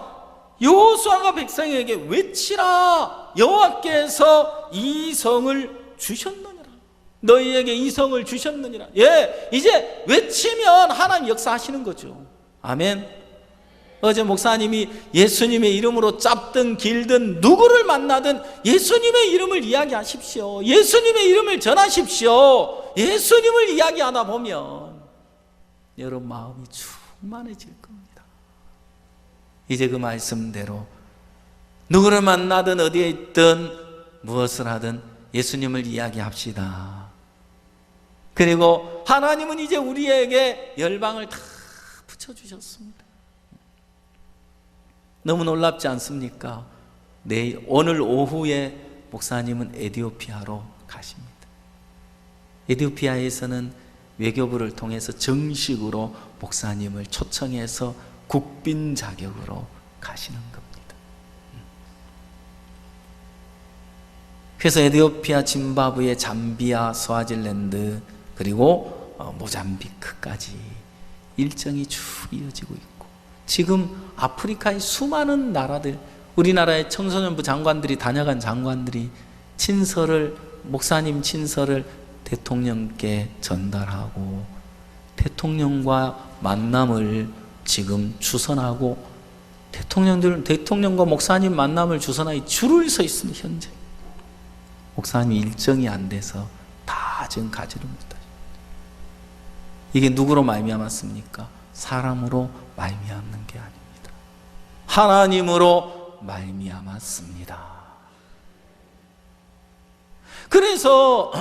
여호수아가 백성에게 외치라 여호와께서 이 성을 주셨느니라. 너희에게 이 성을 주셨느니라. 예, 이제 외치면 하나님 역사하시는 거죠. 아멘. 어제 목사님이 예수님의 이름으로 짭든 길든 누구를 만나든 예수님의 이름을 이야기하십시오. 예수님의 이름을 전하십시오. 예수님을 이야기하다 보면 여러분 마음이 충만해질 겁니다. 이제 그 말씀대로 누구를 만나든 어디에 있든 무엇을 하든 예수님을 이야기합시다. 그리고 하나님은 이제 우리에게 열방을 다 붙여주셨습니다. 너무 놀랍지 않습니까? 오늘 오후에 목사님은 에티오피아로 가십니다. 에티오피아에서는 외교부를 통해서 정식으로 목사님을 초청해서 국빈 자격으로 가시는 겁니다. 그래서 에티오피아, 짐바브웨, 잠비아, 스와질랜드 그리고 모잠비크까지 일정이 쭉 이어지고 있고, 지금 아프리카의 수많은 나라들, 우리나라의 청소년부 장관들이 다녀간 장관들이 친서를, 목사님 친서를 대통령께 전달하고 대통령과 만남을 지금 주선하고, 대통령과 목사님 만남을 주선하기 줄을 서 있습니다. 현재 목사님 일정이 안 돼서 다 지금 가지를 못하죠. 이게 누구로 말미암았습니까? 사람으로 말미암는 게 아닙니다. 하나님으로 말미암았습니다. 그래서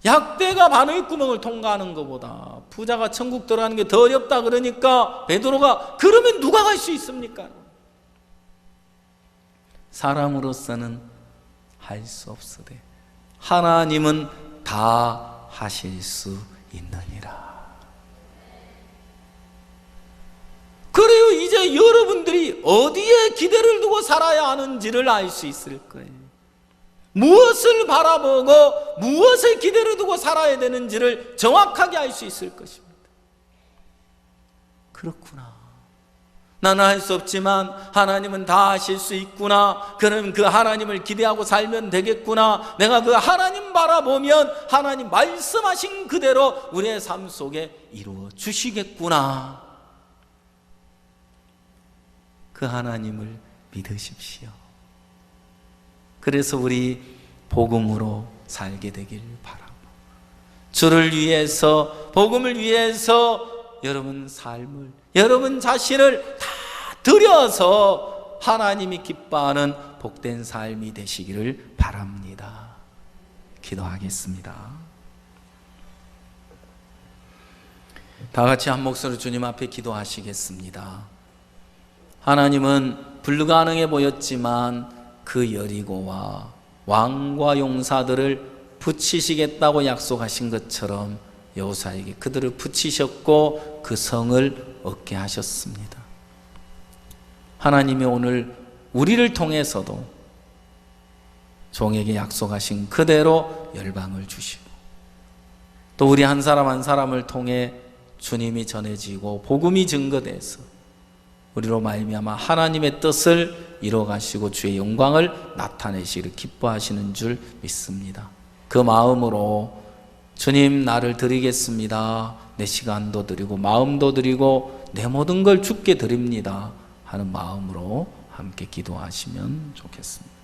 약대가 바늘 구멍을 통과하는 것보다 부자가 천국 들어가는 게 더 어렵다 그러니까 베드로가 그러면 누가 갈 수 있습니까? 사람으로서는 할 수 없으되 하나님은 다 하실 수 있느니라. 그래요. 이제 여러분들이 어디에 기대를 두고 살아야 하는지를 알 수 있을 거예요. 무엇을 바라보고 무엇을 기대를 두고 살아야 되는지를 정확하게 알 수 있을 것입니다. 그렇구나. 나는 할 수 없지만 하나님은 다 하실 수 있구나. 그럼 그 하나님을 기대하고 살면 되겠구나. 내가 그 하나님 바라보면 하나님 말씀하신 그대로 우리의 삶 속에 이루어 주시겠구나. 그 하나님을 믿으십시오. 그래서 우리 복음으로 살게 되길 바라고, 주를 위해서, 복음을 위해서 여러분 삶을, 여러분 자신을 다 드려서 하나님이 기뻐하는 복된 삶이 되시기를 바랍니다. 기도하겠습니다. 다 같이 한 목소리로 주님 앞에 기도하시겠습니다. 하나님은 불가능해 보였지만 그 여리고와 왕과 용사들을 붙이시겠다고 약속하신 것처럼 여호수아에게 그들을 붙이셨고 그 성을 얻게 하셨습니다. 하나님이 오늘 우리를 통해서도 종에게 약속하신 그대로 열방을 주시고, 또 우리 한 사람 한 사람을 통해 주님이 전해지고 복음이 증거돼서 우리로 말미암아 하나님의 뜻을 이루어가시고 주의 영광을 나타내시기를 기뻐하시는 줄 믿습니다. 그 마음으로 주님, 나를 드리겠습니다. 내 시간도 드리고 마음도 드리고 내 모든 걸 주께 드립니다 하는 마음으로 함께 기도하시면 좋겠습니다.